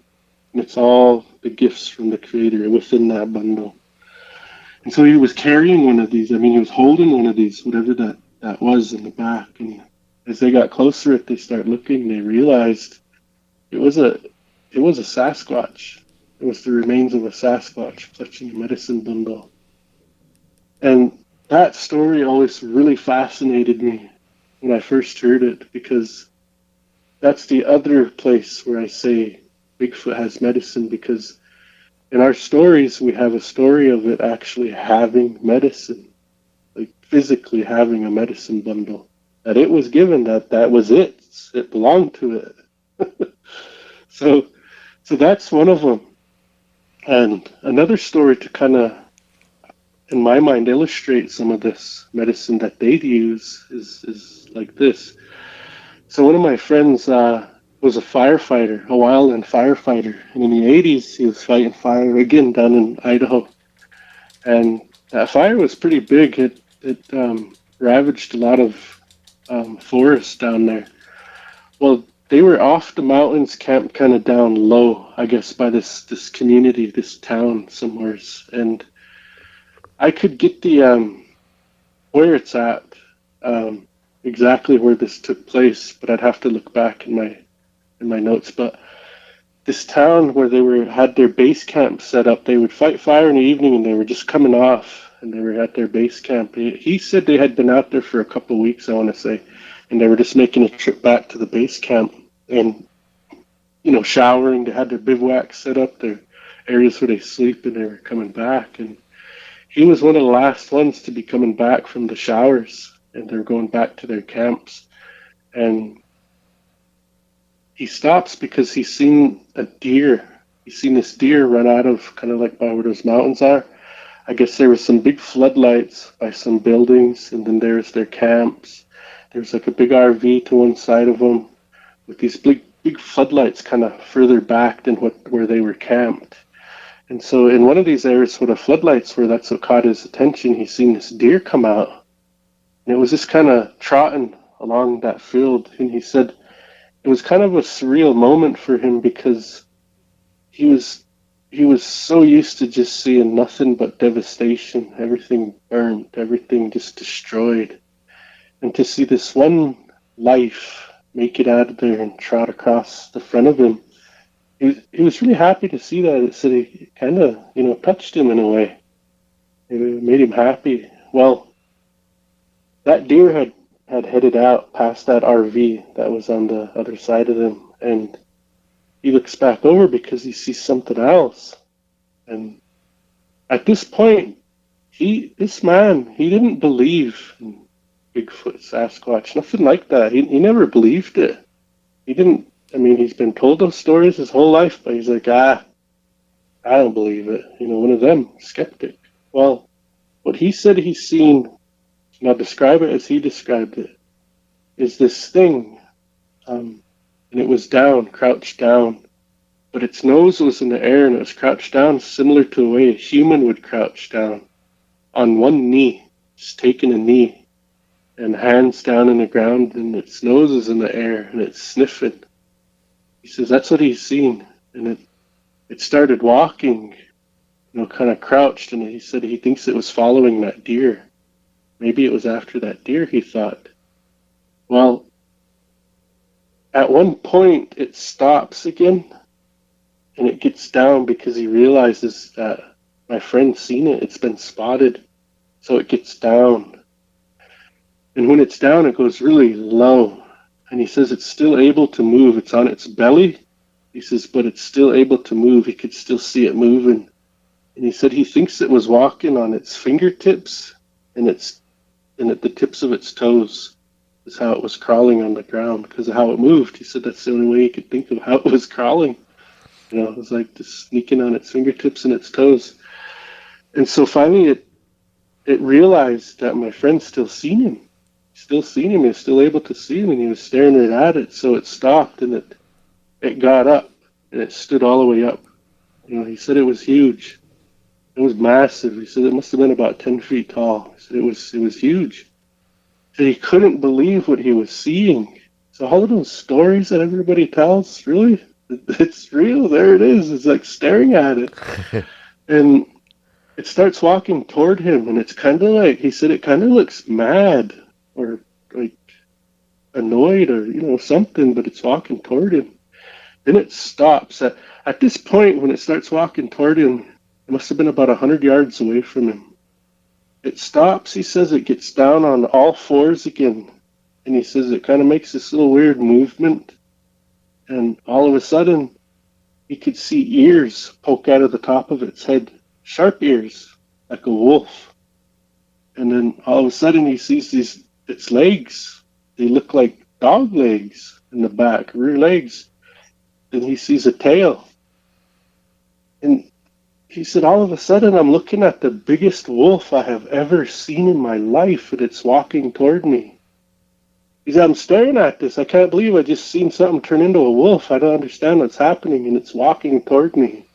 And it's all the gifts from the Creator within that bundle. And so he was carrying one of these. I mean, he was holding one of these, whatever that was in the back. And as they got closer, they start looking. They realized it was a Sasquatch. It was the remains of a Sasquatch clutching a medicine bundle. And that story always really fascinated me when I first heard it, because that's the other place where I say Bigfoot has medicine, because in our stories, we have a story of it actually having medicine, like physically having a medicine bundle. That it was given, that was it. It belonged to it. So that's one of them. And another story to kind of, in my mind, illustrate some of this medicine that they'd use is like this. So one of my friends was a firefighter, a wildland firefighter. And in the 80s, he was fighting fire again down in Idaho. And that fire was pretty big. It ravaged a lot of forest down there. Well, they were off the mountains, camped kind of down low, I guess, by this community, this town somewhere. And I could get the where it's at, exactly where this took place, but I'd have to look back in my notes. But this town where they had their base camp set up, they would fight fire in the evening, and they were just coming off, and they were at their base camp. He said they had been out there for a couple of weeks, I want to say, and they were just making a trip back to the base camp and, showering. They had their bivouac set up, their areas where they sleep, and they were coming back. And he was one of the last ones to be coming back from the showers, and they're going back to their camps. And he stops because he's seen a deer. He's seen this deer run out of kind of like by where those mountains are. I guess there was some big floodlights by some buildings, and then there's their camps. There's like a big RV to one side of them with these big floodlights kind of further back than where they were camped. And so in one of these areas where the floodlights were, that's what caught his attention. He's seen this deer come out. And it was just kind of trotting along that field. And he said it was kind of a surreal moment for him, because he was so used to just seeing nothing but devastation, everything burnt, everything just destroyed. And to see this one life make it out of there and trot across the front of him, he was really happy to see that. It said it kind of, touched him in a way. It made him happy. Well, that deer had headed out past that RV that was on the other side of them, and he looks back over because he sees something else. And at this point, this man, he didn't believe in Bigfoot, Sasquatch, nothing like that. He never believed it. He didn't. I mean, he's been told those stories his whole life, but he's like, I don't believe it. One of them, skeptic. Well, what he said he's seen, now describe it as he described it, is this thing and it was down, crouched down, but its nose was in the air and it was crouched down similar to the way a human would crouch down on one knee, just taking a knee and hands down in the ground, and its nose is in the air and it's sniffing. He says that's what he's seen, and it started walking, kind of crouched, and he said he thinks it was following that deer. Maybe it was after that deer, he thought. Well, at one point it stops again, and it gets down because he realizes that my friend's seen it. It's been spotted, so it gets down. And when it's down, it goes really low. And he says it's still able to move. It's on its belly. He says, but it's still able to move. He could still see it moving. And he said he thinks it was walking on its fingertips and at the tips of its toes is how it was crawling on the ground because of how it moved. He said that's the only way he could think of how it was crawling. It was like just sneaking on its fingertips and its toes. And so finally it realized that my friend still seen him. He was still able to see him, and he was staring right at it. So it stopped, and it got up, and it stood all the way up. He said it was huge. It was massive. He said it must have been about 10 feet tall. He said it was huge. He said he couldn't believe what he was seeing. So all of those stories that everybody tells, really, it's real. There it is. It's like staring at it. And it starts walking toward him, and it's kind of like, he said it kind of looks mad or like annoyed or something, but it's walking toward him. Then it stops. At this point, when it starts walking toward him, it must have been about 100 yards away from him. It stops. He says it gets down on all fours again, and he says it kind of makes this little weird movement, and all of a sudden, he could see ears poke out of the top of its head, sharp ears, like a wolf. And then all of a sudden, he sees its legs. They look like dog legs in the back, rear legs. Then he sees a tail. And he said, all of a sudden, I'm looking at the biggest wolf I have ever seen in my life, and it's walking toward me. He said, I'm staring at this. I can't believe I just seen something turn into a wolf. I don't understand what's happening, and it's walking toward me.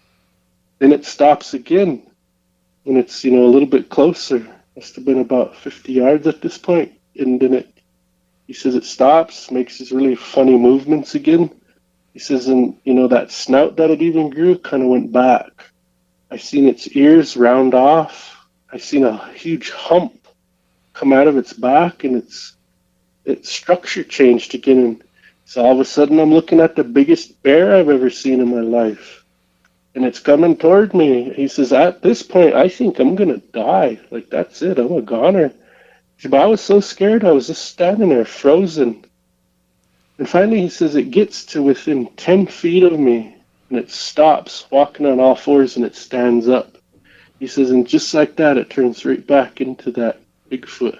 Then it stops again, and it's, a little bit closer. Must have been about 50 yards at this point. And then he says it stops, makes these really funny movements again. He says, and, that snout that it even grew kind of went back. I seen its ears round off. I seen a huge hump come out of its back, and its structure changed again. And so all of a sudden, I'm looking at the biggest bear I've ever seen in my life. And it's coming toward me. He says, at this point, I think I'm going to die. Like, that's it. I'm a goner. But I was so scared. I was just standing there frozen. And finally, he says, it gets to within 10 feet of me. And it stops walking on all fours, and it stands up. He says, and just like that, it turns right back into that Bigfoot.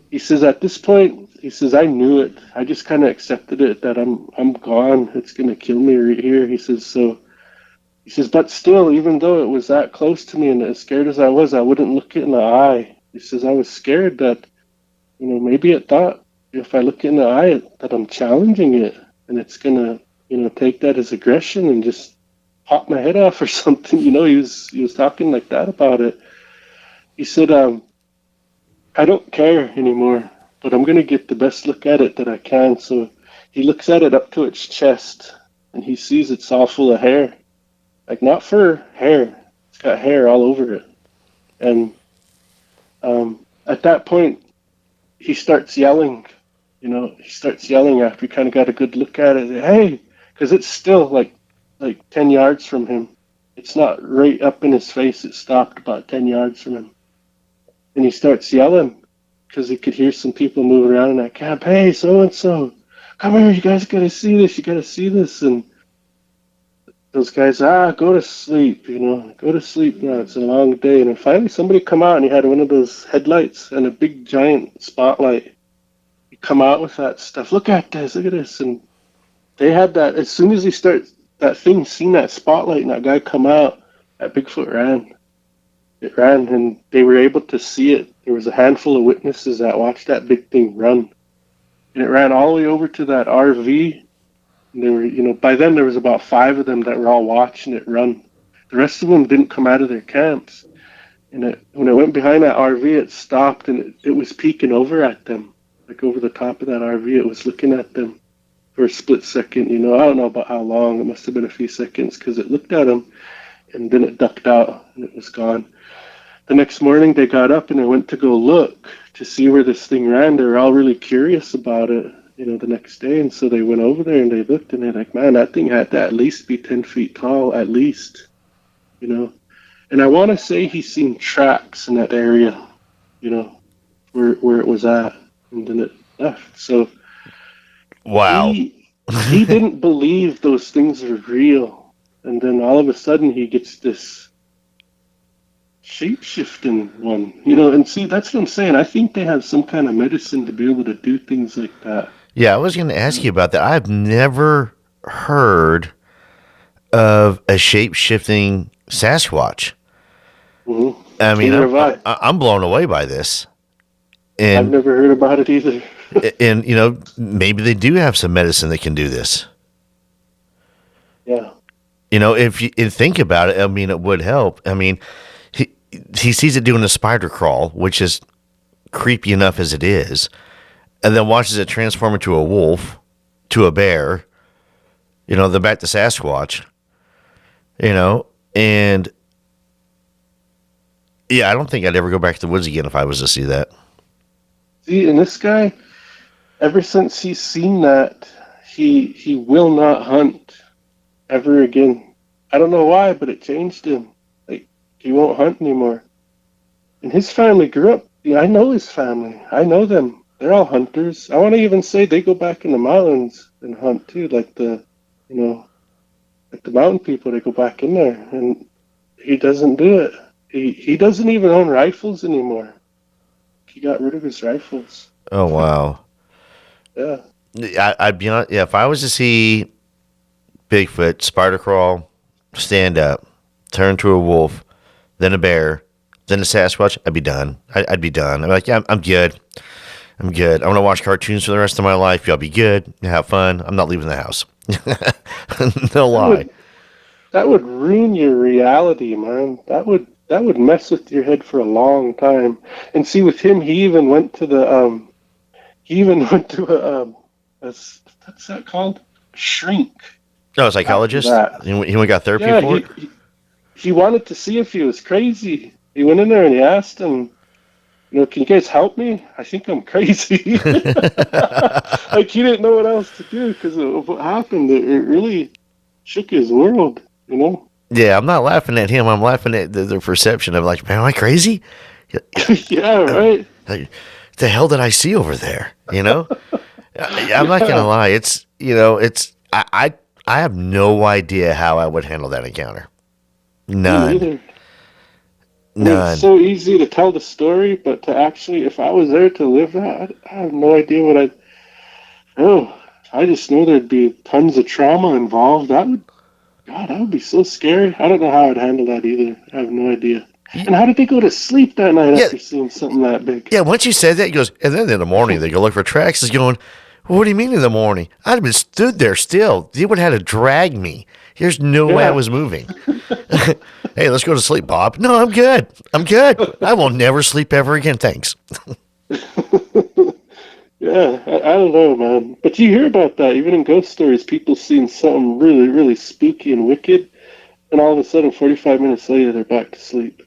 He says, at this point, he says, I knew it. I just kind of accepted it, that I'm gone. It's going to kill me right here. He says, but still, even though it was that close to me and as scared as I was, I wouldn't look it in the eye. He says, I was scared that, maybe it thought if I look it in the eye that I'm challenging it and it's going to, take that as aggression and just pop my head off or something. He was talking like that about it. He said, I don't care anymore, but I'm going to get the best look at it that I can. So he looks at it up to its chest, and he sees it's all full of hair. Like, not fur, hair. It's got hair all over it. And at that point, he starts yelling. He starts yelling after he kind of got a good look at it. Hey, because it's still like 10 yards from him. It's not right up in his face. It stopped about 10 yards from him. And he starts yelling because he could hear some people moving around in that camp. Hey, so-and-so, come here. You guys got to see this. You got to see this. And those guys, go to sleep, go to sleep now. It's a long day. And then finally somebody come out, and he had one of those headlights and a big giant spotlight. He come out with that stuff. Look at this. And they had that. As soon as that thing seen that spotlight and that guy come out, that Bigfoot ran. It ran, and they were able to see it. There was a handful of witnesses that watched that big thing run. and it ran all the way over to that RV. And there were, by then there was about 5 of them that were all watching it run. The rest of them didn't come out of their camps. And when it went behind that RV, it stopped, and it was peeking over at them, like over the top of that RV. It was looking at them for a split second. I don't know about how long. It must have been a few seconds, because it looked at them, and then it ducked out, and it was gone. The next morning, they got up, and they went to go look to see where this thing ran. They were all really curious about it, the next day. And so they went over there, and they looked, and they're like, man, that thing had to at least be 10 feet tall, at least, And I want to say he's seen tracks in that area, where it was at, and then it left. So, wow, he didn't believe those things are real, and then all of a sudden he gets this shape-shifting one, And see, that's what I'm saying. I think they have some kind of medicine to be able to do things like that. Yeah, I was going to ask you about that. I've never heard of a shape-shifting Sasquatch. Mm-hmm. I mean, I'm blown away by this. And I've never heard about it either. And, maybe they do have some medicine that can do this. Yeah. If you think about it, I mean, it would help. I mean, he sees it doing a spider crawl, which is creepy enough as it is, and then watches it transform into a wolf, to a bear, then back to Sasquatch, and yeah, I don't think I'd ever go back to the woods again if I was to see that. See, and this guy, ever since he's seen that, he will not hunt ever again. I don't know why, but it changed him. Like, he won't hunt anymore. And his family grew up. I know his family. I know them. They're all hunters. I want to even say they go back in the mountains and hunt too, like the mountain people. They go back in there, and he doesn't do it. He doesn't even own rifles anymore. He got rid of his rifles. Oh, wow. Yeah. I'd be honest, if I was to see Bigfoot, spider crawl, stand up, turn to a wolf, then a bear, then a Sasquatch, I'd be done. I'd be done. I'm like, yeah, I'm good. I'm good. I want to watch cartoons for the rest of my life. Y'all be good. Have fun. I'm not leaving the house. No lie. That would ruin your reality, man. That would mess with your head for a long time. And see, with him, he even went to what's that called? Shrink. Oh, a psychologist? He went and got therapy for it? He wanted to see if he was crazy. He went in there and he asked him, can you guys help me? I think I'm crazy. Like, he didn't know what else to do because of what happened. It really shook his world, Yeah, I'm not laughing at him. I'm laughing at the perception of, like, man, am I crazy? Yeah, right. Like, the hell did I see over there? I'm not going to lie. I have no idea how I would handle that encounter. None. It's so easy to tell the story, but to actually, if I was there to live that, I have no idea what I'd. Oh, I just know there'd be tons of trauma involved. That would be so scary. I don't know how I'd handle that either. I have no idea. And how did they go to sleep that night after seeing something that big? Yeah, once you said that, he goes, and then in the morning they go look for tracks. He's going, well, what do you mean in the morning? I'd have been stood there still. They would have had to drag me. There's no way I was moving. Hey, let's go to sleep, Bob. No, I'm good. I will never sleep ever again. Thanks. Yeah, I don't know, man. But you hear about that, even in ghost stories, people seeing something really, really spooky and wicked, and all of a sudden, 45 minutes later, they're back to sleep.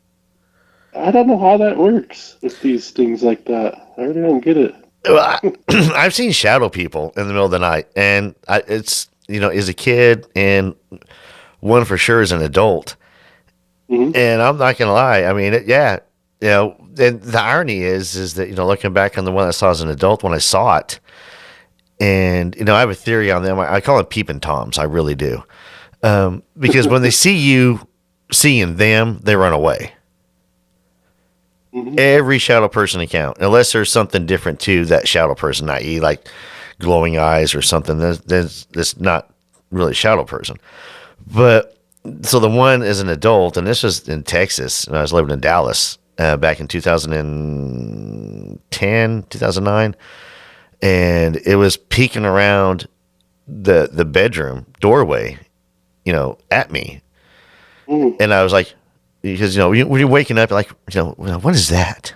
I don't know how that works with these things like that. I really don't get it. Well, I've seen shadow people in the middle of the night, and it's, as a kid, and one for sure is an adult. Mm-hmm. And I'm not going to lie. I mean, and the irony is that, looking back on the one I saw as an adult when I saw it, and, I have a theory on them. I call them peeping toms. I really do. Because when they see you seeing them, they run away. Mm-hmm. Every shadow person account, unless there's something different to that shadow person, i.e. like glowing eyes or something, that's not really a shadow person. But so the one is an adult, and this was in Texas, and I was living in Dallas back in 2010, 2009. and it was peeking around the bedroom doorway, at me. And I was like, because, when you're waking up, like, what is that?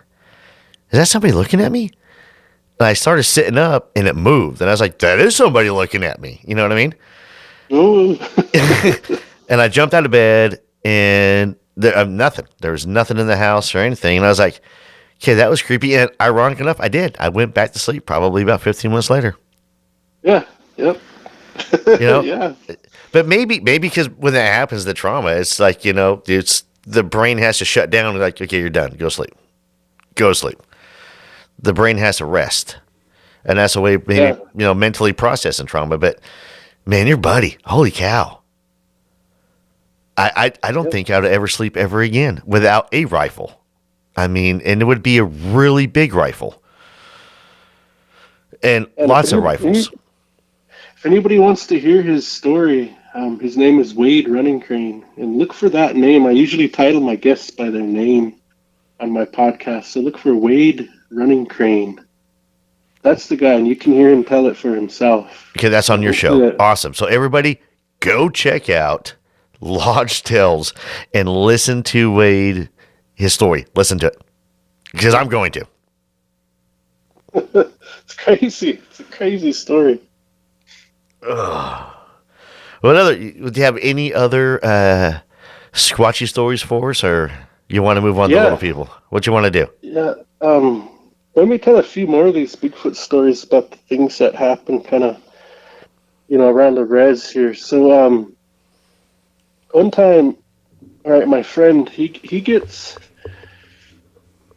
Is that somebody looking at me? And I started sitting up, and it moved. And I was like, that is somebody looking at me. You know what I mean? Ooh. And I jumped out of bed, and nothing. There was nothing in the house or anything. And I was like, okay, that was creepy. And ironic enough, I did. I went back to sleep probably about 15 minutes later. Yeah. Yep. Yeah. But maybe because when that happens, the trauma, it's like, it's the brain has to shut down. Like, okay, you're done. Go sleep. Go to sleep. The brain has to rest. And that's the way maybe, mentally processing trauma. But man, your buddy, holy cow. I don't think I would ever sleep ever again without a rifle. I mean, and it would be a really big rifle. And lots of rifles. If anybody wants to hear his story, his name is Wade Running Crane. And look for that name. I usually title my guests by their name on my podcast. So look for Wade Running Crane. That's the guy, and you can hear him tell it for himself. Okay, that's on your show. Awesome. So everybody, go check out Lodge Tales and listen to Wade, his story. Listen to it, because I'm going to. It's crazy. It's a crazy story. Do you have any other squatchy stories for us, or you want to move on to little people? What you want to do? Yeah. Let me tell a few more of these Bigfoot stories about the things that happen kind of, around the res here. So, one time, all right, my friend, he gets,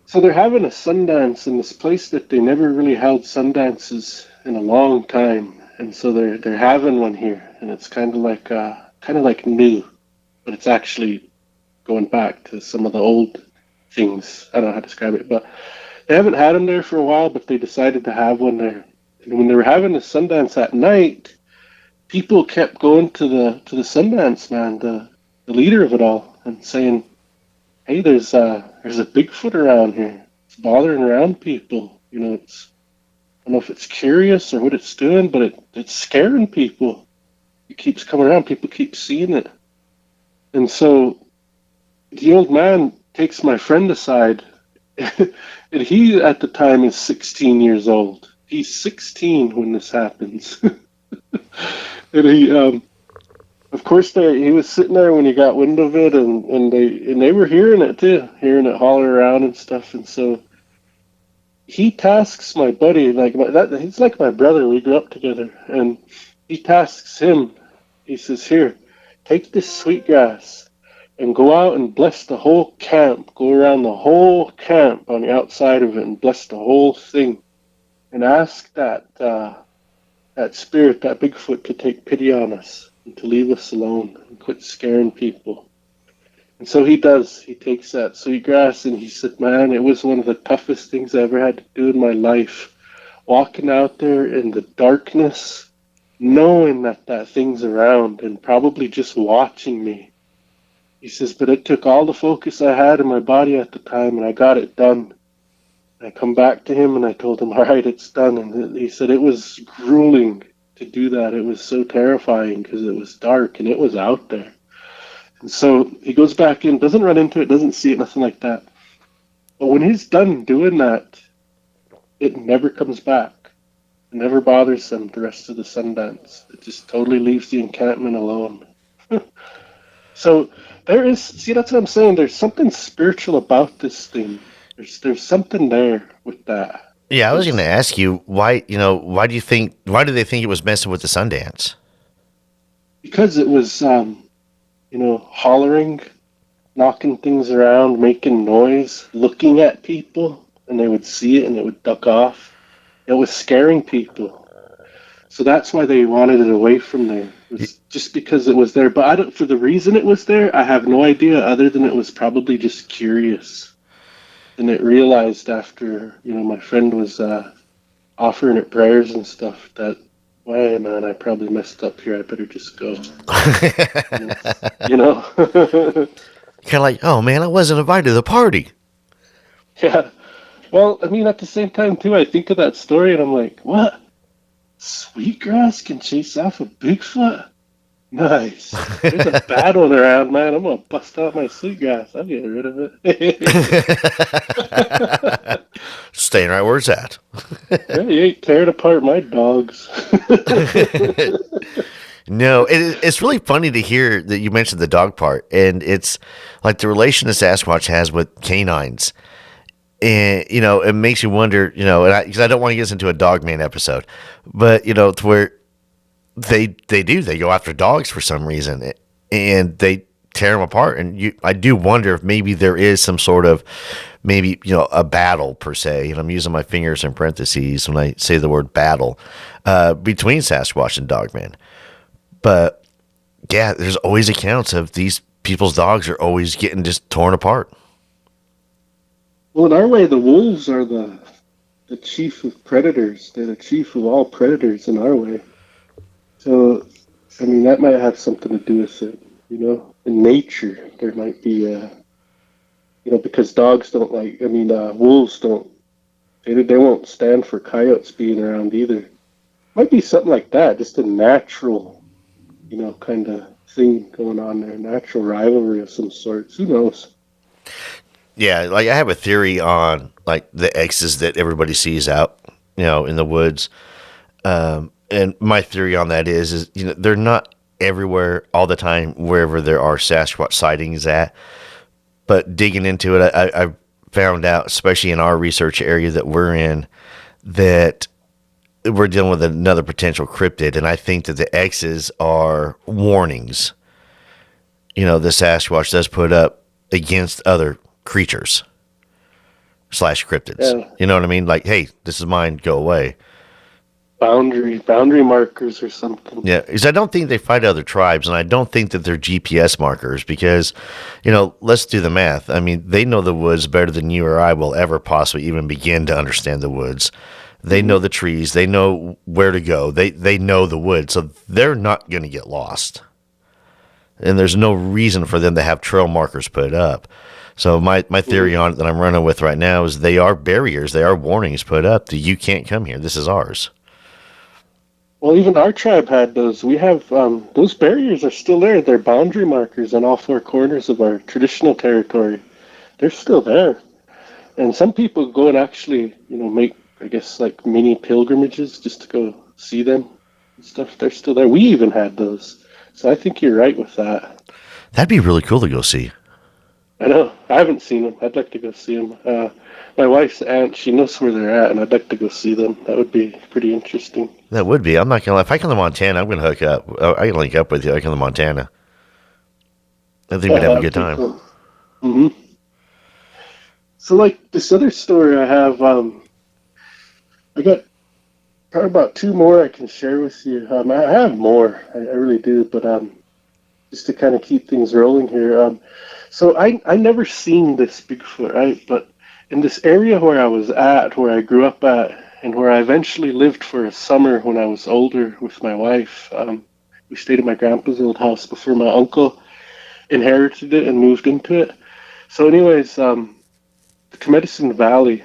so they're having a Sundance in this place that they never really held Sundances in a long time. And so they're having one here, and it's kind of like new, but it's actually going back to some of the old things. I don't know how to describe it, but they haven't had them there for a while, but they decided to have one there. And when they were having the Sundance at night, people kept going to the Sundance man, the leader of it all, and saying, "Hey, there's a Bigfoot around here. It's bothering around people. It's." I don't know if it's curious or what it's doing, but it's scaring people. It keeps coming around. People keep seeing it. And so the old man takes my friend aside, and he at the time is 16 years old. He's 16 when this happens. And he, of course, he was sitting there when he got wind of it, and they were hearing it too, hearing it holler around and stuff. And so he tasks my buddy, he's like my brother. We grew up together, and he tasks him. He says, "Here, take this sweetgrass and go out and bless the whole camp. Go around the whole camp on the outside of it and bless the whole thing, and ask that spirit, that Bigfoot, to take pity on us and to leave us alone and quit scaring people." And so he does. He takes that sweetgrass, and he said, "Man, it was one of the toughest things I ever had to do in my life. Walking out there in the darkness, knowing that thing's around and probably just watching me." He says, "But it took all the focus I had in my body at the time, and I got it done." I come back to him, and I told him, "All right, it's done." And he said it was grueling to do that. It was so terrifying because it was dark and it was out there. And so he goes back in, doesn't run into it, doesn't see it, nothing like that. But when he's done doing that, it never comes back. It never bothers them the rest of the Sundance. It just totally leaves the encampment alone. So see, that's what I'm saying. There's something spiritual about this thing. There's something there with that. Yeah, I was going to ask you why do they think it was messing with the Sundance? Because it was, hollering, knocking things around, making noise, looking at people, and they would see it and it would duck off. It was scaring people. So that's why they wanted it away from there. It was just because it was there. But for the reason it was there, I have no idea, other than it was probably just curious. And it realized after, my friend was offering it prayers and stuff that, "Wait, man, I probably messed up here. I better just go." Kind of like, "Oh man, I wasn't invited to the party." Yeah. Well, I mean, at the same time, too, I think of that story and I'm like, what? Sweetgrass can chase off a Bigfoot? Nice. There's a bad one around, man. I'm gonna bust out my sweetgrass. I'll get rid of it. Staying right where it's at. Yeah, you ain't tearing apart my dogs. No, it's really funny to hear that you mentioned the dog part, and it's like the relation that Sasquatch has with canines. And it makes you wonder, and because I don't want to get us into a dog man episode, but to where they go after dogs for some reason, and they tear them apart, and I do wonder if maybe there is some sort of maybe a battle per se, and I'm using my fingers in parentheses when I say the word battle between Sasquatch and Dogman. But yeah, there's always accounts of these people's dogs are always getting just torn apart. Well, in our way, the wolves are the chief of predators. They're the chief of all predators in our way. So, I mean, that might have something to do with it. In nature, there might be, because dogs don't like. I mean, wolves don't. They won't stand for coyotes being around either. Might be something like that. Just a natural, kind of thing going on there. Natural rivalry of some sort. Who knows? Yeah, like I have a theory on like the X's that everybody sees out, in the woods. And my theory on that is they're not everywhere all the time wherever there are Sasquatch sightings at. But digging into it, I found out, especially in our research area that we're in, that we're dealing with another potential cryptid, and I think that the X's are warnings. The Sasquatch does put up against other creatures / cryptids. Yeah. You know what I mean? Like, hey, this is mine, go away. Boundary markers or something. Yeah, because I don't think they fight other tribes, and I don't think that they're GPS markers because, let's do the math. I mean, they know the woods better than you or I will ever possibly even begin to understand the woods. They know the trees. They know where to go. They know the woods, so they're not going to get lost. And there's no reason for them to have trail markers put up. So my theory on it that I'm running with right now is they are barriers. They are warnings put up that you can't come here. This is ours. Well, even our tribe had those. We have those barriers are still there. They're boundary markers on all four corners of our traditional territory. They're still there. And some people go and actually, make, I guess, like mini pilgrimages just to go see them and stuff. They're still there. We even had those. So I think you're right with that. That'd be really cool to go see. I know. I haven't seen them. I'd like to go see them. My wife's aunt, she knows where they're at, and I'd like to go see them. That would be pretty interesting. That would be. I'm not going to lie. If I come to Montana, I'm going to hook up. I can link up with you. I come to Montana. I think we'd have a good time. Cool. Mm-hmm. So, like, this other story I have, I got probably about two more I can share with you. I have more. I really do, but just to kind of keep things rolling here. So I never seen this Bigfoot, right? But in this area where I was at, where I grew up at, and where I eventually lived for a summer when I was older with my wife, we stayed at my grandpa's old house before my uncle inherited it and moved into it. So anyways, the Medicine Valley,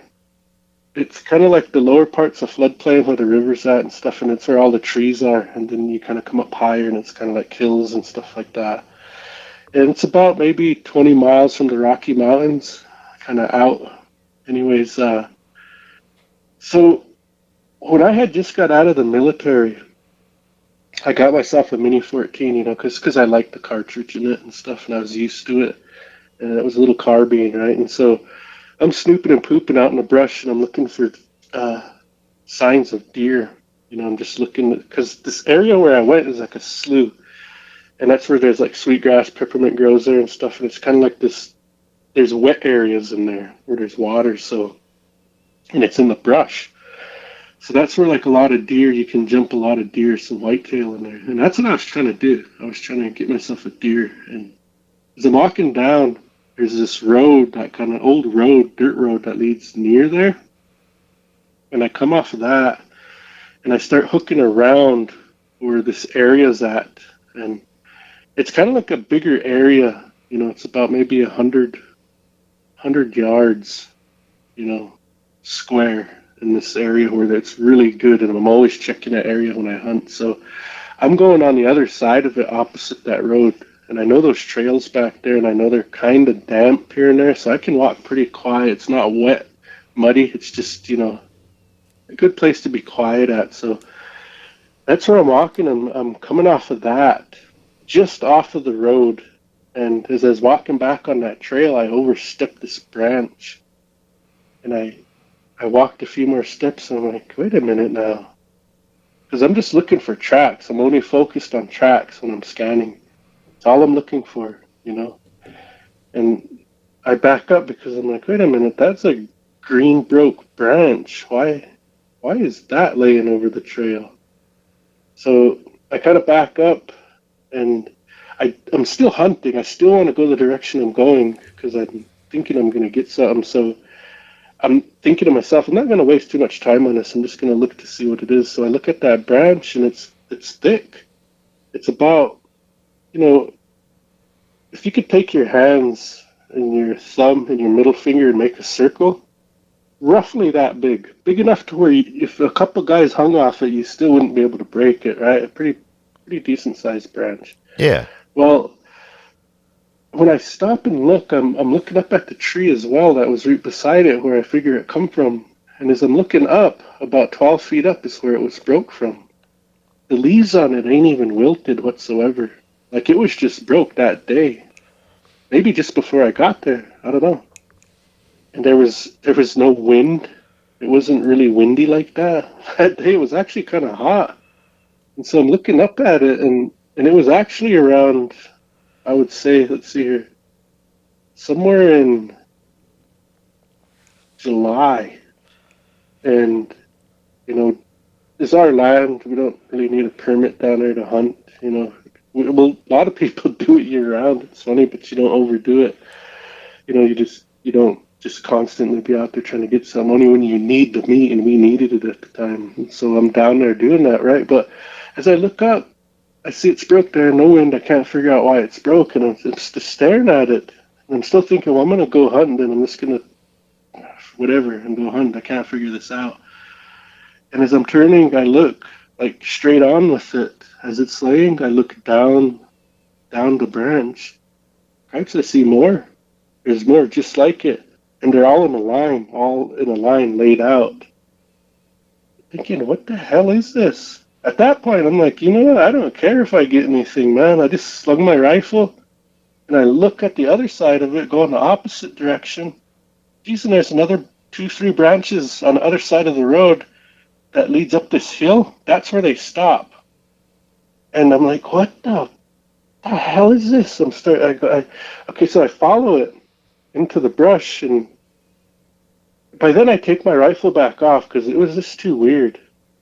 it's kind of like the lower parts of floodplain where the river's at and stuff, and it's where all the trees are, and then you kind of come up higher and it's kind of like hills and stuff like that. And it's about maybe 20 miles from the Rocky Mountains, kind of out. Anyways, so when I had just got out of the military, I got myself a Mini 14, because I liked the cartridge in it and stuff, and I was used to it. And it was a little carbine, right? And so I'm snooping and pooping out in the brush, and I'm looking for signs of deer. I'm just looking, because this area where I went is like a slough. And that's where there's like sweetgrass, peppermint grows there and stuff. And it's kind of like this, there's wet areas in there where there's water. So, and it's in the brush. So that's where like a lot of deer, you can jump a lot of deer, some whitetail in there. And that's what I was trying to do. I was trying to get myself a deer. And as I'm walking down, there's this road, that kind of old road, dirt road that leads near there. And I come off of that and I start hooking around where this area's at. And it's kind of like a bigger area, it's about maybe 100 yards, square in this area where it's really good, and I'm always checking that area when I hunt. So I'm going on the other side of it, opposite that road, and I know those trails back there, and I know they're kind of damp here and there, so I can walk pretty quiet. It's not wet, muddy. It's just, a good place to be quiet at. So that's where I'm walking. I'm coming off of that, just off of the road, and as I was walking back on that trail, I overstepped this branch, and I walked a few more steps, and I'm like, wait a minute now. Because I'm just looking for tracks. I'm only focused on tracks when I'm scanning. It's all I'm looking for, And I back up because I'm like, wait a minute, that's a green broke branch. Why is that laying over the trail? So I kind of back up, and I'm still hunting. I still want to go the direction I'm going because I'm thinking I'm going to get something. So I'm thinking to myself, I'm not going to waste too much time on this. I'm just going to look to see what it is. So I look at that branch, and it's thick. It's about, if you could take your hands and your thumb and your middle finger and make a circle, roughly that big enough to where if a couple guys hung off it, you still wouldn't be able to break it, right? A pretty decent sized branch. Yeah. Well, when I stop and look, I'm looking up at the tree as well that was right beside it where I figure it come from. And as I'm looking up, about 12 feet up is where it was broke from. The leaves on it ain't even wilted whatsoever. Like it was just broke that day. Maybe just before I got there. I don't know. And there was no wind. It wasn't really windy like that. That day it was actually kind of hot. And so I'm looking up at it, and it was actually around, I would say, let's see here, somewhere in July. And, it's our land. We don't really need a permit down there to hunt, Well, a lot of people do it year round. It's funny, but you don't overdo it. You don't just constantly be out there trying to get some, only when you need the meat, and we needed it at the time. And so I'm down there doing that, right? But as I look up, I see it's broke there, no wind. I can't figure out why it's broke, and I'm just staring at it. And I'm still thinking, well, I'm going to go hunt, and I'm just going to whatever and go hunt. I can't figure this out. And as I'm turning, I look like straight on with it. As it's laying, I look down the branch. Perhaps I see more. There's more just like it. And they're all in a line laid out. Thinking, what the hell is this? At that point, I'm like, you know what? I don't care if I get anything, man. I just slung my rifle, and I look at the other side of it, going the opposite direction. Geez, and there's another 2-3 branches on the other side of the road that leads up this hill. That's where they stop. And I'm like, what the hell is this? Okay, so I follow it into the brush, and by then I take my rifle back off because it was just too weird.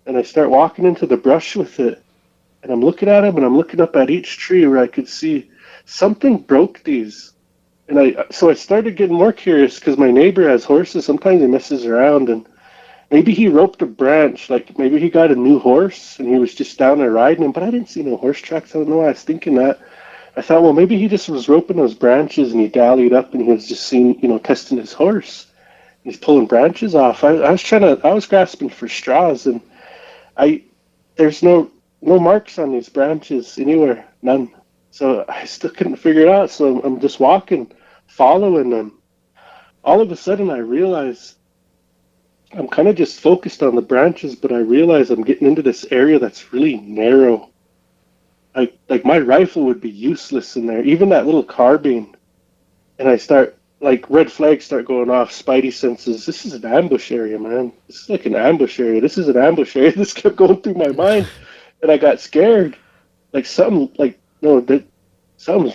And I start walking into the brush with it, and I'm looking at them, and I'm looking up at each tree where I could see something broke these. And so I started getting more curious because my neighbor has horses. Sometimes he messes around, and maybe he roped a branch, like maybe he got a new horse and he was just down there riding him, but I didn't see no horse tracks. I don't know why I was thinking that. I thought, well, maybe he just was roping those branches and he dallied up and he was just testing his horse. He's pulling branches off. I was grasping for straws, and there's no marks on these branches anywhere, none. So I still couldn't figure it out. So I'm just walking, following them. All of a sudden I realize I'm kind of just focused on the branches, but I realize I'm getting into this area that's really narrow. Like my rifle would be useless in there, even that little carbine. And I start, red flags start going off, spidey senses. This is an ambush area, man. This is like an ambush area. This is an ambush area. This kept going through my mind, and I got scared. Something's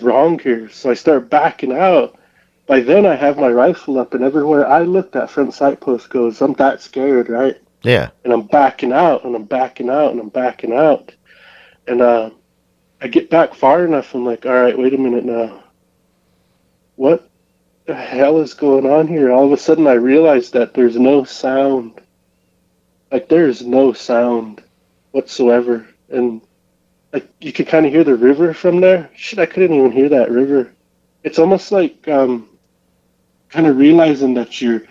wrong here. So I start backing out. By then I have my rifle up, and everywhere I look, that front sight post goes. I'm that scared, right? Yeah. And I'm backing out, and I'm backing out, and I'm backing out. And I get back far enough, I'm like, all right, wait a minute now. What the hell is going on here? All of a sudden I realize that there's no sound. There's no sound whatsoever. And you can kind of hear the river from there. Shit, I couldn't even hear that river. It's almost like kind of realizing that you're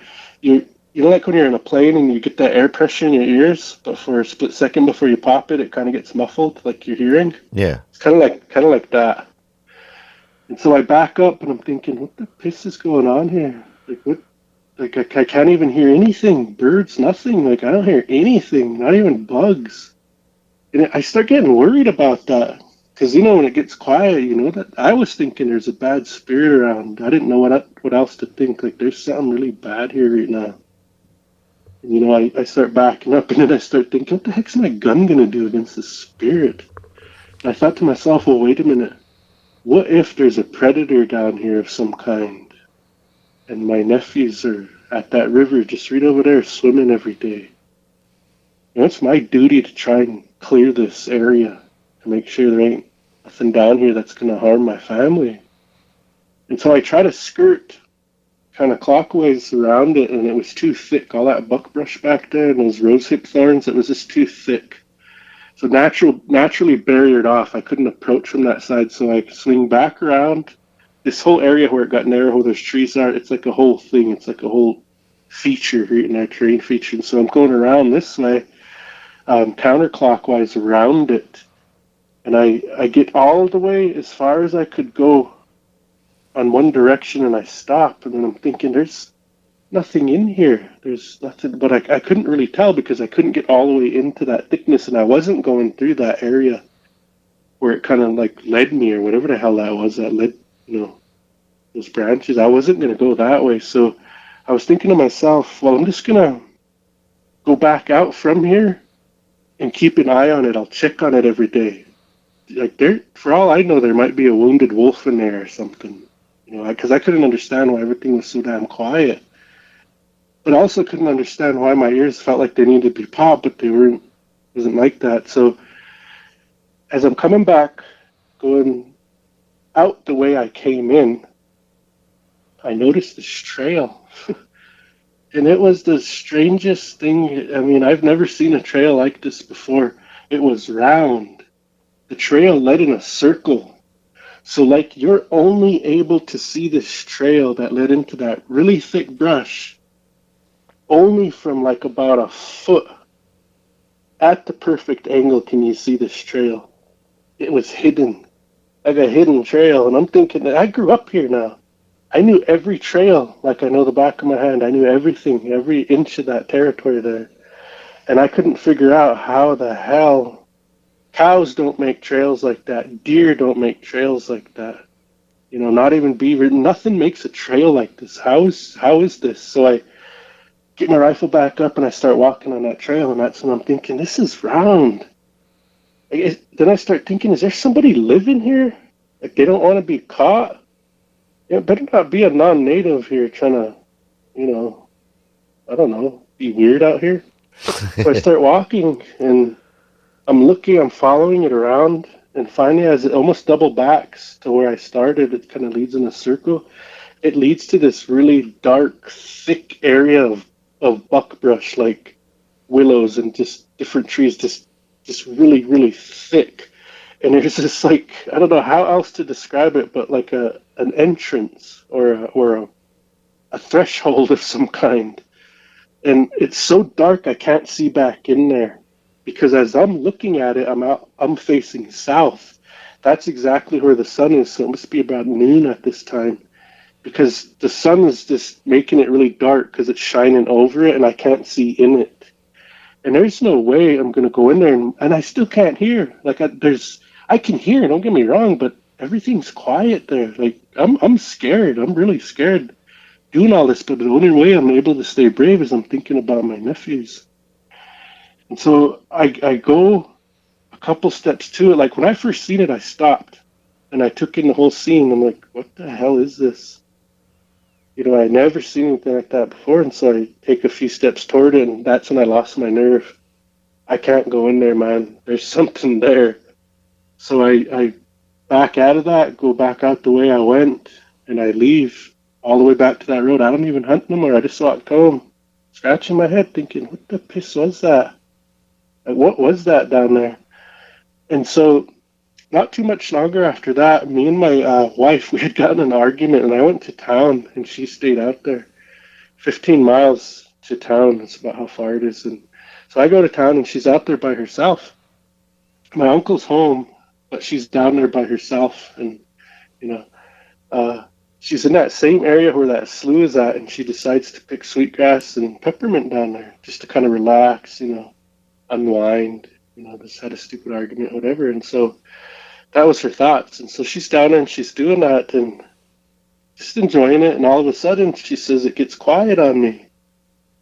you know, like when you're in a plane and you get that air pressure in your ears, but for a split second before you pop it, it kind of gets muffled, like you're hearing. Yeah. It's kind of like that. And so I back up and I'm thinking, what the piss is going on here? Like what? Like I can't even hear anything. Birds, nothing. Like I don't hear anything, not even bugs. And I start getting worried about that because you know when it gets quiet, you know that I was thinking there's a bad spirit around. I didn't know what else to think. Like there's something really bad here right now. And you know I start backing up and then I start thinking, what the heck's my gun gonna do against this spirit? And I thought to myself, well, wait a minute. What if there's a predator down here of some kind? And my nephews are at that river just right over there swimming every day. You know, it's my duty to try and clear this area to make sure there ain't nothing down here that's going to harm my family. And so I try to skirt kind of clockwise around it, and it was too thick. All that buckbrush back there and those rosehip thorns, it was just too thick. So naturally barriered off. I couldn't approach from that side, so I swing back around. This whole area where it got narrow, where those trees are, it's like a whole thing. It's like a whole feature here in our terrain feature. And so I'm going around this way, counterclockwise around it. And I get all the way as far as I could go on one direction, and I stop. And then I'm thinking, there's nothing in here. There's nothing. But I couldn't really tell because I couldn't get all the way into that thickness, and I wasn't going through that area where it kind of like led me or whatever the hell that was that led, you know, those branches. I wasn't going to go that way. So I was thinking to myself, well, I'm just going to go back out from here and keep an eye on it. I'll check on it every day. Like there, for all I know, there might be a wounded wolf in there or something, you know, because I couldn't understand why everything was so damn quiet. But I also couldn't understand why my ears felt like they needed to be popped, but they weren't. It wasn't like that. So as I'm coming back, going out the way I came in, I noticed this trail. And it was the strangest thing. I mean, I've never seen a trail like this before. It was round. The trail led in a circle. So like you're only able to see this trail that led into that really thick brush only from like about a foot. At the perfect angle can you see this trail. It was hidden. Like a hidden trail. And I'm thinking that I grew up here now. I knew every trail like I know the back of my hand. I knew everything, every inch of that territory there. And I couldn't figure out how the hell cows don't make trails like that. Deer don't make trails like that. You know, not even beaver. Nothing makes a trail like this. How is this? So I get my rifle back up and I start walking on that trail, and that's when I'm thinking, this is round. Then I start thinking, is there somebody living here? Like they don't want to be caught? It better not be a non-native here trying to, you know, I don't know, be weird out here. So I start walking and I'm following it around, and finally as it almost double backs to where I started, it kind of leads in a circle. It leads to this really dark, thick area of buckbrush, like willows and just different trees, just really, really thick. And there's this like, I don't know how else to describe it, but like an entrance or a threshold of some kind. And it's so dark I can't see back in there. Because as I'm looking at it, I'm facing south. That's exactly where the sun is, so it must be about noon at this time. Because the sun is just making it really dark because it's shining over it and I can't see in it. And there's no way I'm going to go in there and I still can't hear. Like I can hear, don't get me wrong, but everything's quiet there. Like I'm scared. I'm really scared doing all this, but the only way I'm able to stay brave is I'm thinking about my nephews. And so I go a couple steps to it. Like when I first seen it, I stopped and I took in the whole scene. I'm like, what the hell is this? You know, I'd never seen anything like that before. And so I take a few steps toward it, and that's when I lost my nerve. I can't go in there, man. There's something there. So I back out of that, go back out the way I went, and I leave all the way back to that road. I don't even hunt no more. I just walked home, scratching my head, thinking, what the piss was that? Like, what was that down there? And so not too much longer after that, me and my wife, we had gotten an argument, and I went to town, and she stayed out there 15 miles to town. It's about how far it is. And so I go to town, and she's out there by herself. My uncle's home, but she's down there by herself. And, you know, she's in that same area where that slough is at, and she decides to pick sweetgrass and peppermint down there just to kind of relax, unwind, just had a stupid argument, whatever. And so that was her thoughts. And so she's down there and she's doing that and just enjoying it. And all of a sudden she says, it gets quiet on me.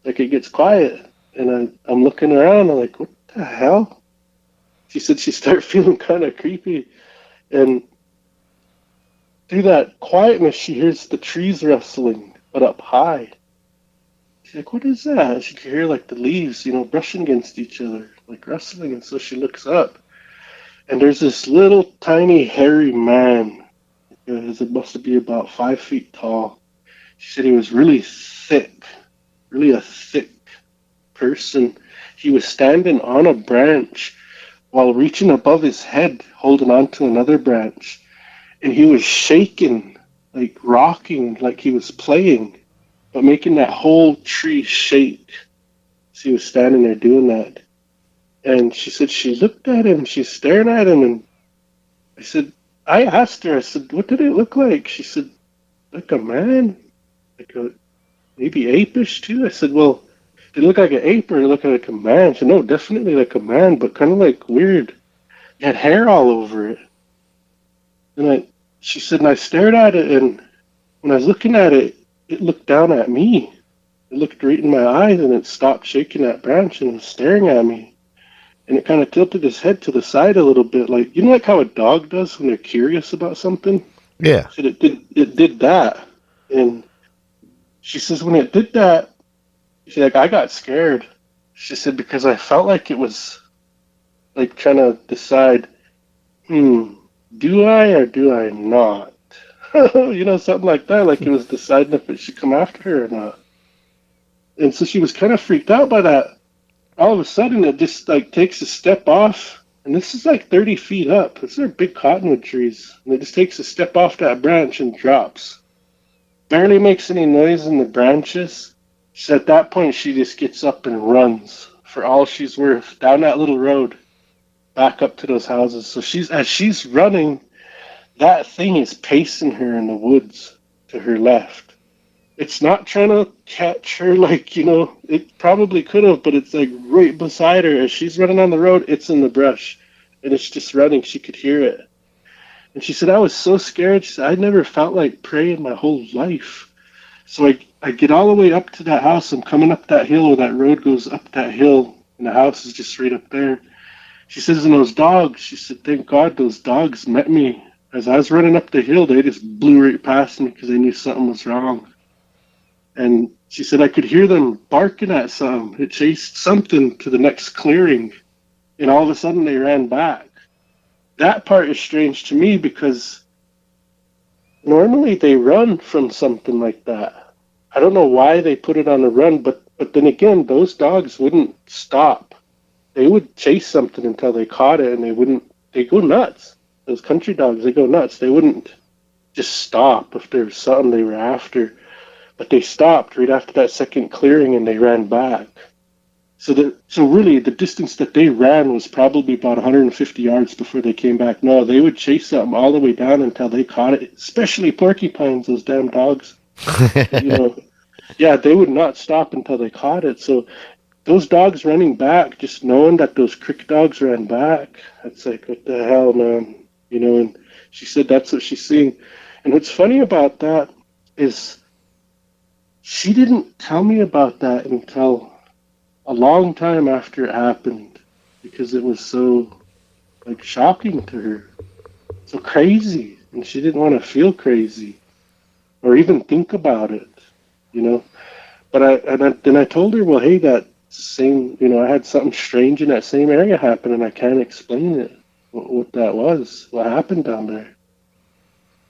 Like it gets quiet. And I'm looking around. I'm like, what the hell? She said she started feeling kind of creepy. And through that quietness, she hears the trees rustling, but up high. She's like, what is that? She can hear like the leaves, brushing against each other, like rustling. And so she looks up. And there's this little tiny hairy man. It must be about 5 feet tall. She said he was really thick, really a thick person. He was standing on a branch while reaching above his head, holding on to another branch. And he was shaking, like rocking, like he was playing, but making that whole tree shake. So he was standing there doing that. And she said she looked at him, she's staring at him, and I asked her, what did it look like? She said, like a man, maybe apish too. I said, well, did it look like an ape or did it look like a man? She said, no, definitely like a man, but kind of like weird. It had hair all over it. And she said, and I stared at it, and when I was looking at it, it looked down at me. It looked right in my eyes, and it stopped shaking that branch and was staring at me. And it kind of tilted his head to the side a little bit, like like how a dog does when they're curious about something. Yeah. She said it did that, and she says when it did that, she's like, I got scared. She said because I felt like it was like trying to decide, do I or do I not? Something like that. Like it was deciding if it should come after her or not. And so she was kind of freaked out by that. All of a sudden, it just like takes a step off, and this is like 30 feet up. These are big cottonwood trees, and it just takes a step off that branch and drops. Barely makes any noise in the branches. So at that point, she just gets up and runs for all she's worth down that little road, back up to those houses. So as she's running, that thing is pacing her in the woods to her left. It's not trying to catch her it probably could have, but it's like right beside her. As she's running on the road, it's in the brush. And it's just running. She could hear it. And she said, I was so scared. She said, I never felt like prey in my whole life. So I get all the way up to that house. I'm coming up that hill, or that road goes up that hill, and the house is just right up there. She says, and those dogs, she said, thank God those dogs met me. As I was running up the hill, they just blew right past me because they knew something was wrong. And she said, I could hear them barking at something. It chased something to the next clearing. And all of a sudden they ran back. That part is strange to me because normally they run from something like that. I don't know why they put it on a run, but then again, those dogs wouldn't stop. They would chase something until they caught it, and they go nuts. Those country dogs, they go nuts. They wouldn't just stop if there was something they were after. But they stopped right after that second clearing, and they ran back. So really, the distance that they ran was probably about 150 yards before they came back. No, they would chase something all the way down until they caught it, especially porcupines, those damn dogs. Yeah, they would not stop until they caught it. So those dogs running back, just knowing that those crick dogs ran back, it's like, what the hell, man? And she said that's what she's seeing. And what's funny about that is she didn't tell me about that until a long time after it happened, because it was so shocking to her, so crazy, and she didn't want to feel crazy or even think about it, But then I told her, well, hey, that same, I had something strange in that same area happen, and I can't explain it, what that was, what happened down there.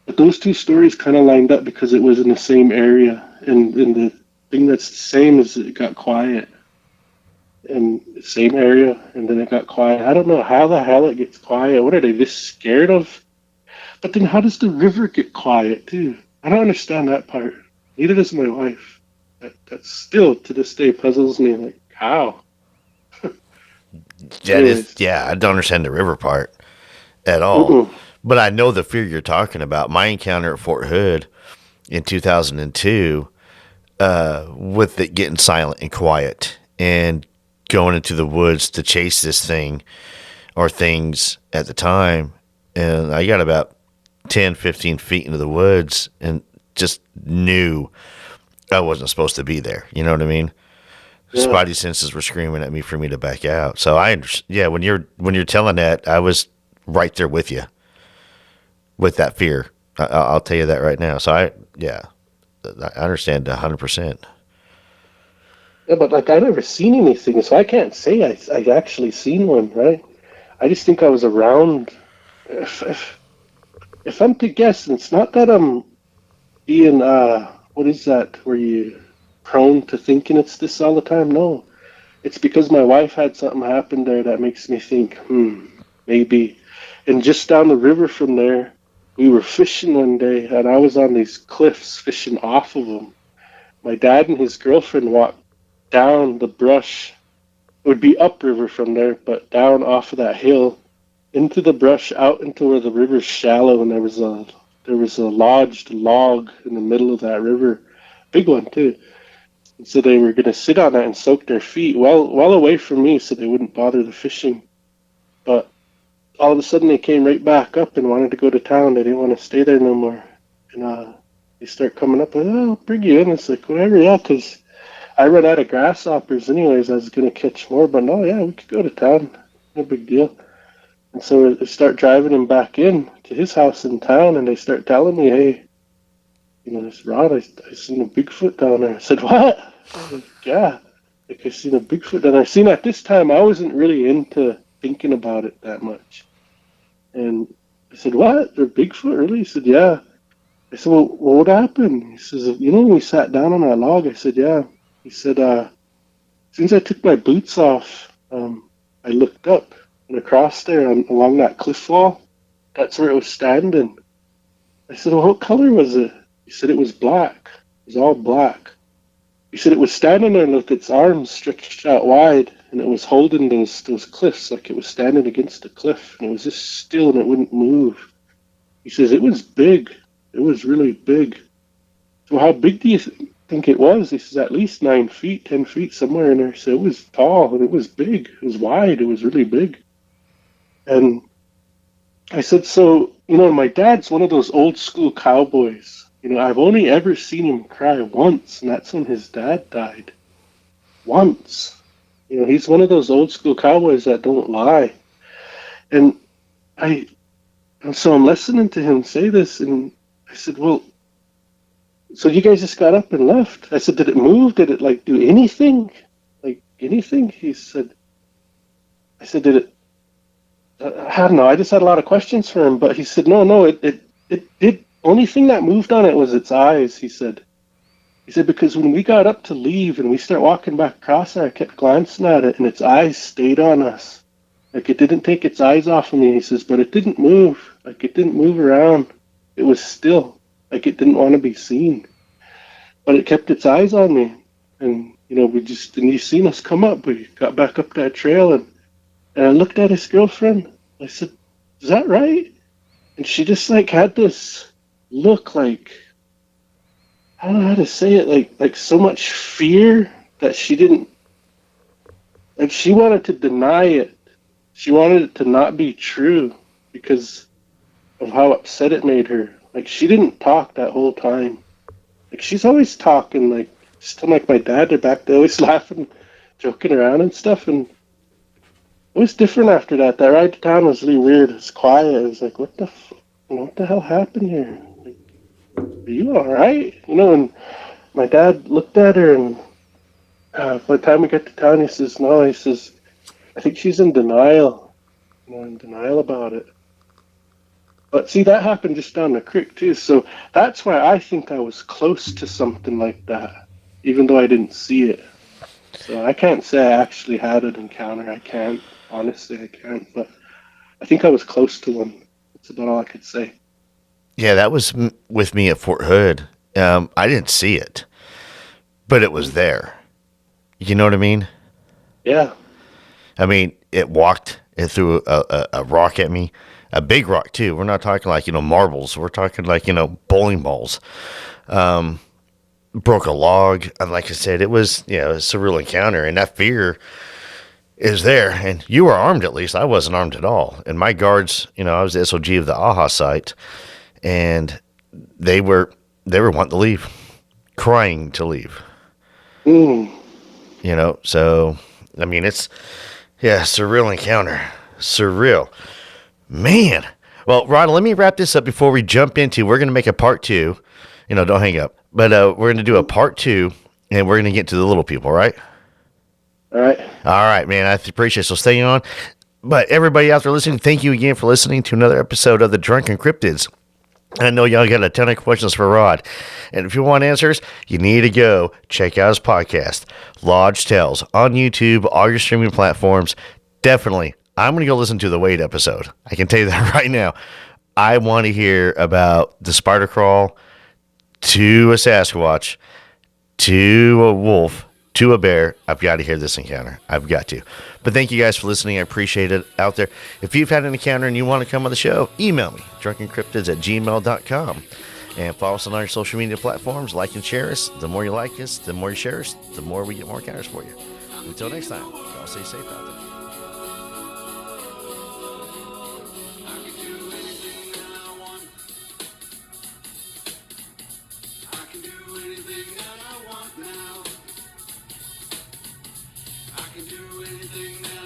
But those two stories kind of lined up because it was in the same area, and the thing that's the same is it got quiet. In the same area, and then it got quiet. I don't know how the hell it gets quiet. What are they just scared of? But then how does the river get quiet too? I don't understand that part. Neither does my wife. That still to this day puzzles me. Like, how? Anyways, I don't understand the river part at all. mm-mm. But I know the fear you're talking about. My encounter at Fort Hood in 2002, with it getting silent and quiet and going into the woods to chase this thing or things at the time. And I got about 10, 15 feet into the woods and just knew I wasn't supposed to be there. You know what I mean? Yeah. Spidey senses were screaming at me for me to back out. So when you're telling that, I was right there with you with that fear. I'll tell you that right now. So I understand 100%. Yeah, but like I never seen anything, so I can't say I actually seen one, right? I just think I was around. If I'm to guess, and it's not that I'm being what is that? Were you prone to thinking it's this all the time? No, it's because my wife had something happen there that makes me think, maybe. And just down the river from there, we were fishing one day, and I was on these cliffs fishing off of them. My dad and his girlfriend walked down the brush. It would be upriver from there, but down off of that hill into the brush, out into where the river's shallow, and there was a lodged log in the middle of that river, big one too. And so they were gonna sit on it and soak their feet, well away from me, so they wouldn't bother the fishing. But all of a sudden, they came right back up and wanted to go to town. They didn't want to stay there no more, and they start coming up. Oh, I'll bring you in. It's like whatever, yeah, because I run out of grasshoppers anyways. I was gonna catch more, but no, yeah, we could go to town. No big deal. And so they start driving him back in to his house in town, and they start telling me, hey, this Rod, I seen a Bigfoot down there. I said, what? I was like, yeah, like I seen a Bigfoot down there. I seen at this time, I wasn't really into thinking about it that much. And I said, what? They're Bigfoot, really? He said, yeah. I said, well, what happened? He says, when we sat down on that log? I said, yeah. He said, as soon as I took my boots off, I looked up. And across there along that cliff wall, that's where it was standing. I said, well, what color was it? He said it was black. It was all black. He said it was standing there with its arms stretched out wide, and it was holding those cliffs like it was standing against a cliff, and it was just still and it wouldn't move. He says it was big. It was really big. So how big do you think it was? He says at least 9 feet, 10 feet, somewhere in there. So it was tall and it was big. It was wide. It was really big. And I said, so, my dad's one of those old school cowboys. I've only ever seen him cry once, and that's when his dad died. Once. He's one of those old school cowboys that don't lie. And so I'm listening to him say this, and I said, well, so you guys just got up and left? I said, did it move? Did it, do anything? Like, anything? I said, did it? I don't know. I just had a lot of questions for him, but he said, no, it did. Only thing that moved on it was its eyes, he said. He said, because when we got up to leave and we start walking back across there, I kept glancing at it and its eyes stayed on us. Like it didn't take its eyes off of me, he says, but it didn't move. Like it didn't move around. It was still. Like it didn't want to be seen. But it kept its eyes on me. And, and you seen us come up. We got back up that trail and I looked at his girlfriend. I said, is that right? And she just had this look like, I don't know how to say it, like so much fear that she didn't, she wanted to deny it. She wanted it to not be true because of how upset it made her. Like she didn't talk that whole time. Like she's always talking, still like my dad, they're back there always laughing, joking around and stuff, and it was different after that. That ride to town was really weird. It was quiet. It was like, what the hell happened here? Like, are you all right? And my dad looked at her, and by the time we got to town, he says, no, he says, I think she's in denial. In denial about it. But see, that happened just down the creek, too. So that's why I think I was close to something like that, even though I didn't see it. So I can't say I actually had an encounter. I can't. Honestly, I can't, but I think I was close to one. That's about all I could say. Yeah, that was with me at Fort Hood. I didn't see it, but it was there. You know what I mean? Yeah. I mean, it threw a rock at me, a big rock too. We're not talking like, marbles. We're talking like, bowling balls. Broke a log. And like I said, it was, a surreal encounter, and that fear is there. And you were armed, at least. I wasn't armed at all. And my guards, I was the SOG of the AHA site, and they were wanting to leave, crying to leave. So, I mean, it's, surreal encounter. Surreal. Man. Well, Rod, let me wrap this up before we jump into, we're going to make a part 2. Don't hang up. But we're going to do a part 2, and we're going to get to the little people, right? All right. All right, man. I appreciate it. So stay on. But everybody out there listening, thank you again for listening to another episode of the Drunken Cryptids. I know y'all got a ton of questions for Rod. And if you want answers, you need to go check out his podcast, Lodge Tales, on YouTube, all your streaming platforms. Definitely, I'm going to go listen to the Wade episode. I can tell you that right now. I want to hear about the spider crawl, to a Sasquatch, to a wolf, to a bear. I've got to hear this encounter. I've got to. But thank you guys for listening. I appreciate it out there. If you've had an encounter and you want to come on the show, email me, drunkencryptids@gmail.com. And follow us on our social media platforms. Like and share us. The more you like us, the more you share us, the more we get more encounters for you. Until next time, y'all stay safe out there. I can do anything that